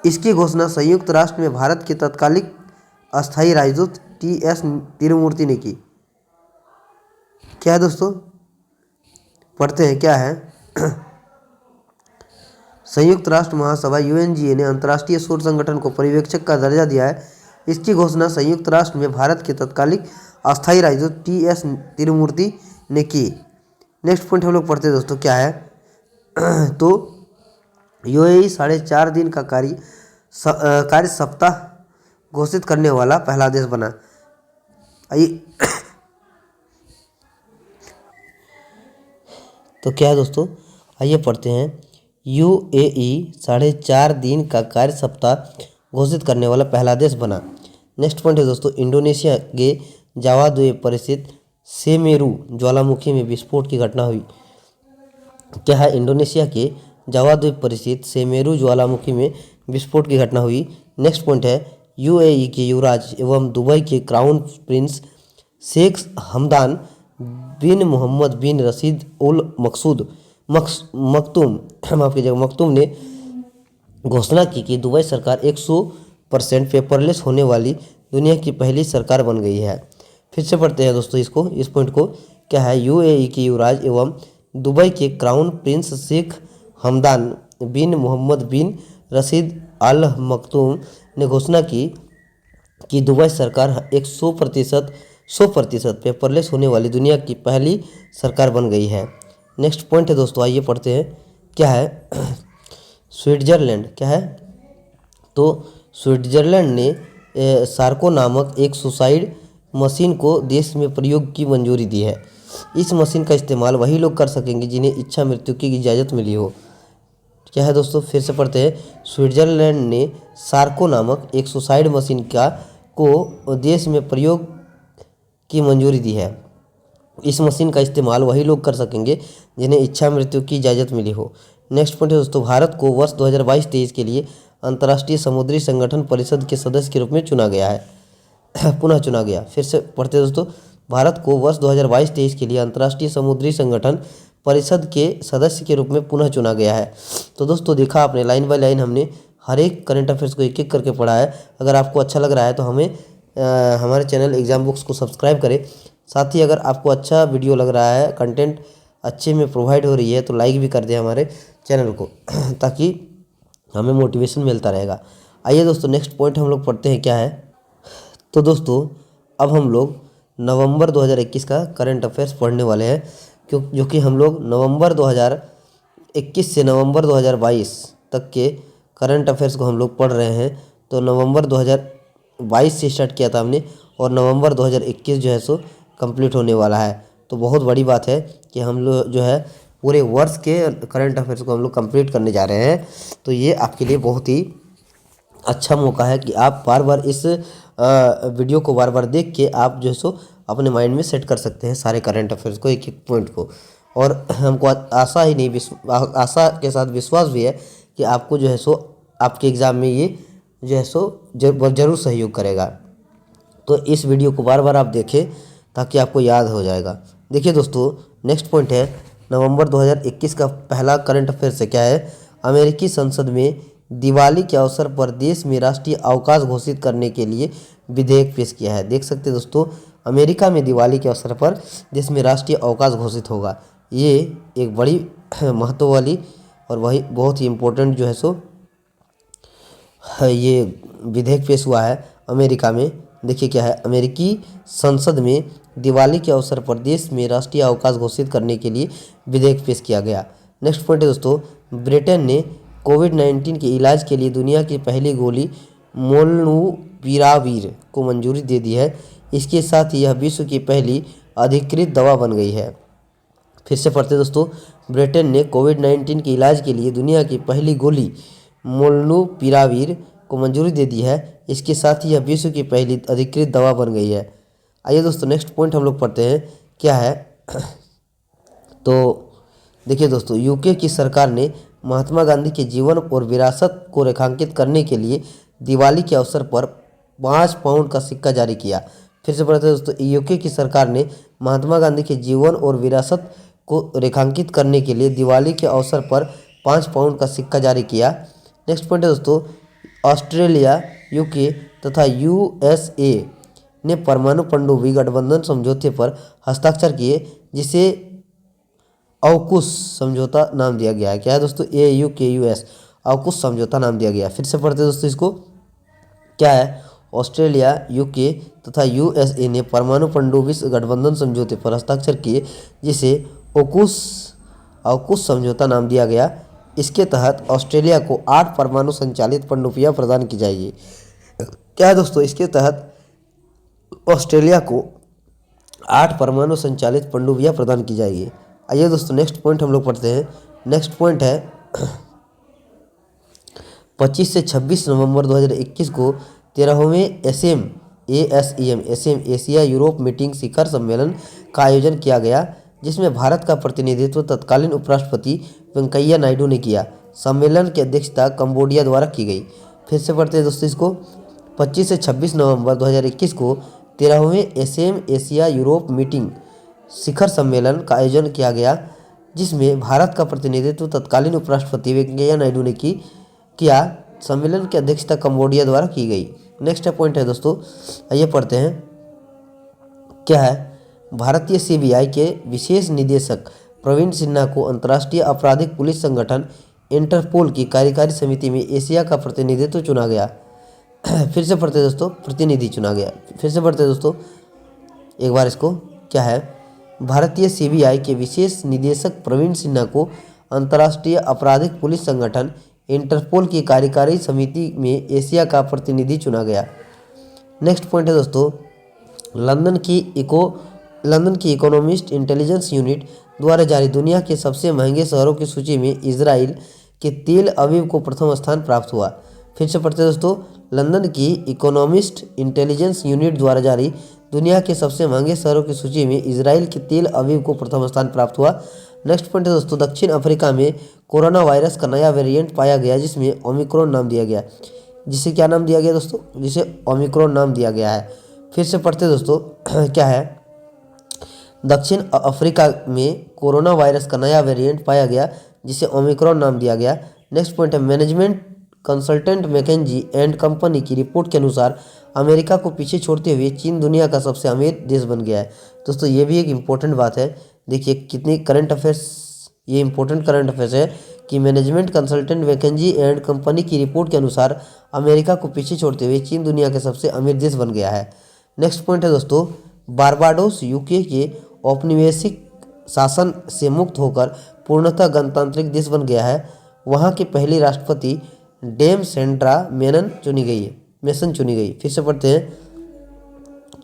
[SPEAKER 1] इसकी घोषणा संयुक्त राष्ट्र में भारत के तत्कालिक अस्थायी राजदूत TS तिरुमूर्ति ने की। क्या है दोस्तों, पढ़ते हैं, क्या है संयुक्त राष्ट्र महासभा UNGA ने अंतर्राष्ट्रीय सौर संगठन को पर्यवेक्षक का दर्जा दिया है। इसकी घोषणा संयुक्त राष्ट्र में भारत के तत्कालिक अस्थायी राजदूत TS तिरुमूर्ति ने की। नेक्स्ट पॉइंट हम लोग पढ़ते हैं दोस्तों, क्या है तो UAE 4.5 दिन का कार्य सप्ताह घोषित करने वाला पहला देश बना। आइए तो क्या है दोस्तों, आइए पढ़ते हैं, UAE 4.5 दिन का कार्य सप्ताह घोषित करने वाला पहला देश बना। नेक्स्ट पॉइंट है दोस्तों, इंडोनेशिया के जावा द्वीप पर स्थित सेमेरू ज्वालामुखी में विस्फोट की घटना हुई। क्या है, इंडोनेशिया के जावा द्वीप पर स्थित सेमेरू ज्वालामुखी में विस्फोट की घटना हुई। नेक्स्ट पॉइंट है, UAE के युवराज एवं दुबई के क्राउन प्रिंस शेख हमदान बिन मोहम्मद बिन रशीद उल मखतूम माफ कीजिएगा मखतूम ने घोषणा की कि दुबई सरकार 100% पेपरलेस होने वाली दुनिया की पहली सरकार बन गई है। फिर से पढ़ते हैं दोस्तों इस पॉइंट को, क्या है UAE के युवराज एवं दुबई के क्राउन प्रिंस शेख हमदान बिन मोहम्मद बिन रशीद अल मखतूम ने घोषणा की कि दुबई सरकार 100% पेपरलेस होने वाली दुनिया की पहली सरकार बन गई है। नेक्स्ट पॉइंट है दोस्तों, आइए पढ़ते हैं, क्या है स्विट्जरलैंड, क्या है तो स्विट्जरलैंड ने सार्को नामक एक सुसाइड मशीन को देश में प्रयोग की मंजूरी दी है। इस मशीन का इस्तेमाल वही लोग कर सकेंगे जिन्हें इच्छा मृत्यु की इजाज़त मिली हो। क्या है दोस्तों, फिर से पढ़ते हैं। स्विट्जरलैंड ने सार्को नामक एक सुसाइड मशीन को देश में प्रयोग की मंजूरी दी है। इस मशीन का इस्तेमाल वही लोग कर सकेंगे जिन्हें इच्छा मृत्यु की इजाज़त मिली हो। नेक्स्ट पॉइंट है दोस्तों, भारत को वर्ष 2022-23 के लिए अंतर्राष्ट्रीय समुद्री संगठन परिषद के सदस्य के रूप में चुना गया है पुनः चुना गया। फिर से पढ़ते हैं दोस्तों, भारत को वर्ष 2022-23 के लिए अंतर्राष्ट्रीय समुद्री संगठन परिषद के सदस्य के रूप में पुनः चुना गया है। तो दोस्तों देखा आपने, लाइन बाय लाइन हमने हर एक करंट अफेयर्स को एक एक करके पढ़ा है। अगर आपको अच्छा लग रहा है तो हमें हमारे चैनल एग्जाम बुक्स को सब्सक्राइब करें। साथ ही अगर आपको अच्छा वीडियो लग रहा है, कंटेंट अच्छे में प्रोवाइड हो रही है, तो लाइक भी कर दें हमारे चैनल को ताकि हमें मोटिवेशन मिलता रहेगा। आइए दोस्तों नेक्स्ट पॉइंट हम लोग पढ़ते हैं, क्या है। तो दोस्तों अब हम लोग नवंबर 2021 का करंट अफेयर्स पढ़ने वाले हैं, जो कि हम लोग नवंबर 2021 से नवंबर 2022 तक के करंट अफेयर्स को हम लोग पढ़ रहे हैं। तो नवंबर 2022 से स्टार्ट किया था हमने और नवंबर 2021 जो है सो कंप्लीट होने वाला है। तो बहुत बड़ी बात है कि हम लोग जो है पूरे वर्ष के करंट अफेयर्स को हम लोग कंप्लीट करने जा रहे हैं। तो ये आपके लिए बहुत ही अच्छा मौका है कि आप बार बार इस वीडियो को बार बार देख के आप जो है सो अपने माइंड में सेट कर सकते हैं सारे करंट अफेयर्स को, एक एक पॉइंट को। और हमको आशा ही नहीं, आशा के साथ विश्वास भी है कि आपको जो है सो आपके एग्ज़ाम में ये जो है सो जरूर सहयोग करेगा। तो इस वीडियो को बार बार आप देखें ताकि आपको याद हो जाएगा। देखिए दोस्तों नेक्स्ट पॉइंट है, नवंबर 2021 का पहला करंट अफेयर से क्या है। अमेरिकी संसद में दिवाली के अवसर पर देश में राष्ट्रीय अवकाश घोषित करने के लिए विधेयक पेश किया है। देख सकते हैं दोस्तों, अमेरिका में दिवाली के अवसर पर देश में राष्ट्रीय अवकाश घोषित होगा। ये एक बड़ी महत्व वाली और वही बहुत ही इम्पोर्टेंट जो है सो ये विधेयक पेश हुआ है अमेरिका में। देखिए क्या है, अमेरिकी संसद में दिवाली के अवसर पर देश में राष्ट्रीय अवकाश घोषित करने के लिए विधेयक पेश किया गया। नेक्स्ट पॉइंट है दोस्तों, ब्रिटेन ने कोविड-19 के इलाज के लिए दुनिया की पहली गोली मोलनुपिरावीर को मंजूरी दे दी है। इसके साथ ही यह विश्व की पहली अधिकृत दवा बन गई है। फिर से पढ़ते दोस्तों, ब्रिटेन ने कोविड-19 के इलाज के लिए दुनिया की पहली गोली मोलनुपिरावीर को मंजूरी दे दी है। इसके साथ ही यह विश्व की पहली अधिकृत दवा बन गई है। आइए दोस्तों नेक्स्ट पॉइंट हम लोग पढ़ते हैं, क्या है। तो देखिए दोस्तों, यूके की सरकार ने महात्मा गांधी के जीवन और विरासत को रेखांकित करने के लिए दिवाली के अवसर पर 5 पाउंड का सिक्का जारी किया। फिर से पढ़ते हैं दोस्तों, यूके की सरकार ने महात्मा गांधी के जीवन और विरासत को रेखांकित करने के लिए दिवाली के अवसर पर 5 पाउंड का सिक्का जारी किया। नेक्स्ट पॉइंट है दोस्तों, ऑस्ट्रेलिया, यूके तथा यूएसए ने परमाणु पनडुब्बी गठबंधन समझौते पर हस्ताक्षर किए, जिसे AUKUS समझौता नाम दिया गया है। क्या है दोस्तों, AUKUS AUKUS समझौता नाम दिया गया। फिर से पढ़ते दोस्तों इसको, क्या है। ऑस्ट्रेलिया, यूके तथा यूएसए ने परमाणु पनडुब्बी गठबंधन समझौते पर हस्ताक्षर किए, जिसे AUKUS समझौता नाम दिया गया। इसके तहत ऑस्ट्रेलिया को 8 परमाणु संचालित पनडुब्बियां प्रदान की जाएगी। क्या है दोस्तों, इसके तहत ऑस्ट्रेलिया को 8 परमाणु संचालित पनडुब्बियां प्रदान की जाएगी। आइए दोस्तों नेक्स्ट पॉइंट हम लोग पढ़ते हैं। नेक्स्ट पॉइंट है 25 से 26 नवंबर 2021 को 13वें ASEM एशिया यूरोप मीटिंग शिखर सम्मेलन का आयोजन किया गया, जिसमें भारत का प्रतिनिधित्व तत्कालीन उपराष्ट्रपति वेंकैया नायडू ने किया। सम्मेलन की अध्यक्षता कंबोडिया द्वारा की गई। फिर से पढ़ते हैं दोस्तों इसको, 25 से 26 नवंबर 2021 को 13वें ASEM एशिया यूरोप मीटिंग शिखर सम्मेलन का आयोजन किया गया, जिसमें भारत का प्रतिनिधित्व तत्कालीन उपराष्ट्रपति वेंकैया नायडू ने किया। सम्मेलन की अध्यक्षता कंबोडिया द्वारा की गई। नेक्स्ट पॉइंट है दोस्तों, आइए पढ़ते हैं, क्या है। भारतीय CBI के विशेष निदेशक प्रवीण सिन्हा को अंतर्राष्ट्रीय आपराधिक पुलिस संगठन इंटरपोल की कार्यकारी समिति में एशिया का प्रतिनिधित्व चुना गया। फिर से पढ़ते दोस्तों, प्रतिनिधि चुना गया। फिर से पढ़ते दोस्तों एक बार इसको, क्या है। भारतीय CBI के विशेष निदेशक प्रवीण सिन्हा को अंतर्राष्ट्रीय आपराधिक पुलिस संगठन इंटरपोल की कार्यकारी समिति में एशिया का प्रतिनिधि चुना गया। नेक्स्ट पॉइंट है दोस्तों, लंदन की लंदन की इकोनॉमिस्ट इंटेलिजेंस यूनिट द्वारा जारी दुनिया के सबसे महंगे शहरों की सूची में इजराइल के तेल अवीव को प्रथम स्थान प्राप्त हुआ। फिर से पढ़ते दोस्तों, लंदन की इकोनॉमिस्ट इंटेलिजेंस यूनिट द्वारा जारी दुनिया के सबसे महंगे शहरों की सूची में इजराइल के तेल अवीव को प्रथम स्थान प्राप्त हुआ। नेक्स्ट पॉइंट है दोस्तों, दक्षिण अफ्रीका में कोरोना वायरस का नया वेरिएंट पाया गया जिसमें ओमिक्रॉन नाम दिया गया। जिसे क्या नाम दिया गया दोस्तों? जिसे ओमिक्रॉन नाम दिया गया है। फिर से पढ़ते दोस्तों क्या है, दक्षिण अफ्रीका में कोरोना वायरस का नया वेरिएंट पाया गया जिसे ओमिक्रॉन नाम दिया गया। नेक्स्ट पॉइंट है, management consultant McKinsey and company की रिपोर्ट के अनुसार अमेरिका को पीछे छोड़ते हुए चीन दुनिया का सबसे अमीर देश बन गया है। दोस्तों ये भी एक इम्पोर्टेंट बात है। देखिए कितनी करंट अफेयर्स, ये इंपॉर्टेंट करंट अफेयर्स है कि management consultant McKinsey and company की रिपोर्ट के अनुसार अमेरिका को पीछे छोड़ते हुए चीन दुनिया के सबसे अमीर देश बन गया है। नेक्स्ट पॉइंट है दोस्तों, बारबाडोस यूके के औपनिवेशिक शासन से मुक्त होकर पूर्णतः गणतांत्रिक देश बन गया है। वहाँ की पहली राष्ट्रपति डेम सेंड्रा मेसन चुनी गई। फिर से पढ़ते हैं,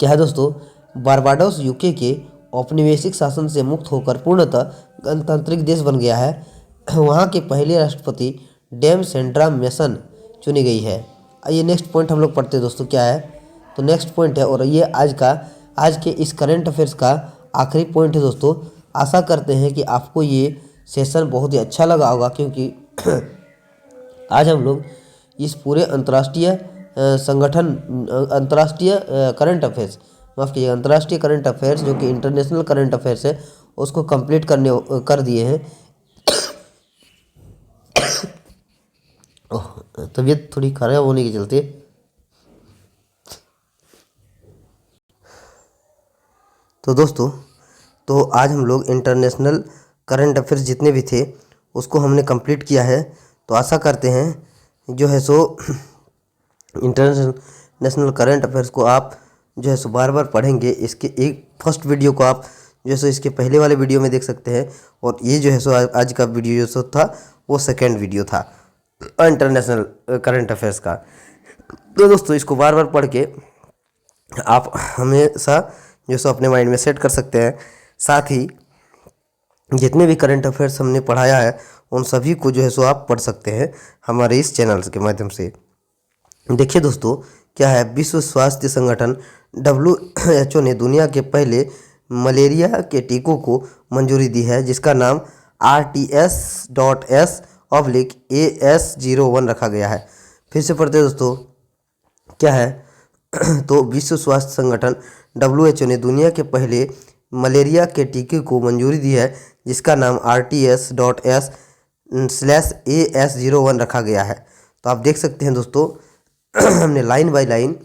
[SPEAKER 1] क्या है दोस्तों, बारबाडोस यूके के औपनिवेशिक शासन से मुक्त होकर पूर्णतः गणतांत्रिक देश बन गया है। वहाँ के पहले राष्ट्रपति डेम सेंड्रा मेसन चुनी गई है। आइए नेक्स्ट पॉइंट हम लोग पढ़ते हैं दोस्तों, क्या है तो नेक्स्ट पॉइंट है, और ये आज के इस करंट अफेयर्स का आखिरी पॉइंट है दोस्तों। आशा करते हैं कि आपको ये सेशन बहुत ही अच्छा लगा होगा, क्योंकि आज हम लोग इस पूरे अंतर्राष्ट्रीय करंट अफेयर्स, माफ़ कीजिएगा, अंतर्राष्ट्रीय करंट अफेयर्स जो कि इंटरनेशनल करंट अफेयर्स है उसको कंप्लीट कर दिए हैं। तबीयत थोड़ी खराब होने के चलते तो दोस्तों, तो आज हम लोग इंटरनेशनल करंट अफेयर्स जितने भी थे उसको हमने कंप्लीट किया है। तो आशा करते हैं जो है सो इंटरनेशनल करंट अफेयर्स को आप जो है सो बार बार पढ़ेंगे। इसके एक फर्स्ट वीडियो को आप जो है सो इसके पहले वाले वीडियो में देख सकते हैं, और ये जो है सो आज का वीडियो जो सो था वो सेकेंड वीडियो था इंटरनेशनल करंट अफेयर्स का। तो दोस्तों इसको बार बार पढ़ के आप हमेशा जो सो अपने माइंड में सेट कर सकते हैं। साथ ही जितने भी करंट अफेयर्स हमने पढ़ाया है उन सभी को जो है सो आप पढ़ सकते हैं हमारे इस चैनल के माध्यम से। देखिए दोस्तों, क्या है, विश्व स्वास्थ्य संगठन WHO ने दुनिया के पहले मलेरिया के टीकों को मंजूरी दी है जिसका नाम RTS.S/AS01 रखा गया है। फिर से पढ़ते दोस्तों, क्या है तो विश्व स्वास्थ्य संगठन WHO ने दुनिया के पहले मलेरिया के टीके को मंजूरी दी है जिसका नाम RTS.S/AS01 रखा गया है। तो आप देख सकते हैं दोस्तों हमने लाइन बाय लाइन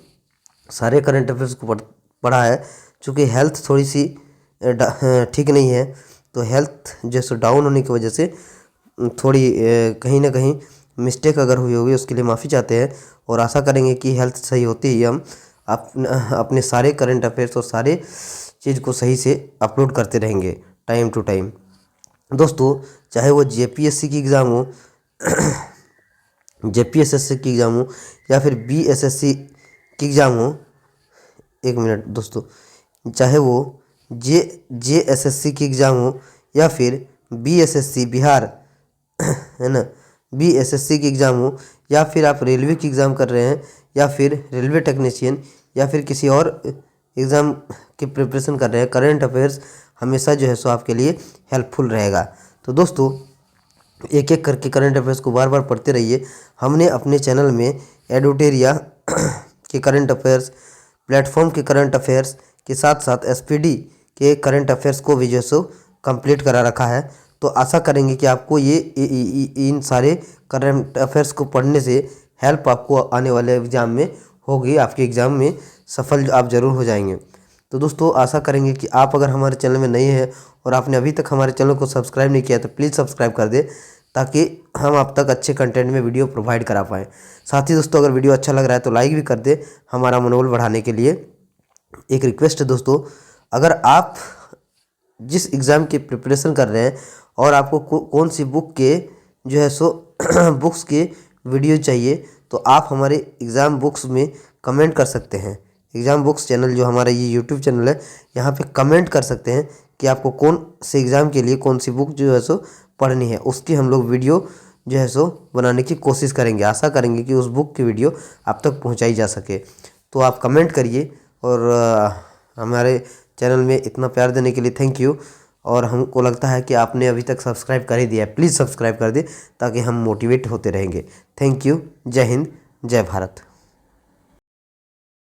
[SPEAKER 1] सारे करंट अफेयर्स को पढ़ा है। चूँकि हेल्थ थोड़ी सी ठीक नहीं है, तो हेल्थ जैसे डाउन होने की वजह से थोड़ी कहीं ना कहीं मिस्टेक अगर हुई होगी उसके लिए माफ़ी चाहते हैं, और आशा करेंगे कि हेल्थ सही होती ही हम अपने सारे करंट अफेयर्स और सारे चीज़ को सही से अपलोड करते रहेंगे टाइम टू टाइम। दोस्तों चाहे वो JPSC की एग्ज़ाम हो, JPSSC की एग्ज़ाम हो, या फिर BSSC की एग्ज़ाम हो, एक मिनट दोस्तों, चाहे वो JSSC की एग्ज़ाम हो या फिर BSSC बिहार है ना, BSSC की एग्ज़ाम हो, या फिर आप रेलवे की एग्ज़ाम कर रहे हैं, या फिर रेलवे टेक्नीशियन, या फिर किसी और एग्ज़ाम की प्रिपरेशन कर रहे हैं, करंट अफेयर्स हमेशा जो है सो आपके लिए हेल्पफुल रहेगा। तो दोस्तों एक एक करके करंट अफेयर्स को बार बार पढ़ते रहिए। हमने अपने चैनल में एडुटेरिया के करंट अफेयर्स, प्लेटफॉर्म के करंट अफेयर्स के साथ साथ SPD के करंट अफेयर्स को भी जो सो कंप्लीट करा रखा है। तो आशा करेंगे कि आपको ये इन सारे करंट अफेयर्स को पढ़ने से हेल्प आपको आने वाले एग्ज़ाम में होगी, आपके एग्ज़ाम में सफल आप ज़रूर हो जाएंगे। तो दोस्तों आशा करेंगे कि आप अगर हमारे चैनल में नए हैं और आपने अभी तक हमारे चैनल को सब्सक्राइब नहीं किया तो प्लीज़ सब्सक्राइब कर दें, ताकि हम आप तक अच्छे कंटेंट में वीडियो प्रोवाइड करा पाएँ। साथ ही दोस्तों अगर वीडियो अच्छा लग रहा है तो लाइक भी कर दें हमारा मनोबल बढ़ाने के लिए। एक रिक्वेस्ट है दोस्तों, अगर आप जिस एग्ज़ाम की प्रिपरेशन कर रहे हैं और आपको कौन सी बुक के जो है सो बुक्स के वीडियो चाहिए, तो आप हमारे एग्ज़ाम बुक्स में कमेंट कर सकते हैं। एग्ज़ाम बुक्स चैनल जो हमारा ये यूट्यूब चैनल है, यहाँ पे कमेंट कर सकते हैं कि आपको कौन से एग्ज़ाम के लिए कौन सी बुक जो है सो पढ़नी है। उसकी हम लोग वीडियो जो है सो बनाने की कोशिश करेंगे। आशा करेंगे कि उस बुक की वीडियो आप तक पहुँचाई जा सके। तो आप कमेंट करिए और हमारे चैनल में इतना प्यार देने के लिए थैंक यू। और हमको लगता है कि आपने अभी तक सब्सक्राइब कर ही दिया है, प्लीज़ सब्सक्राइब कर दें ताकि हम मोटिवेट होते रहेंगे। Thank you. जय हिंद, जय भारत।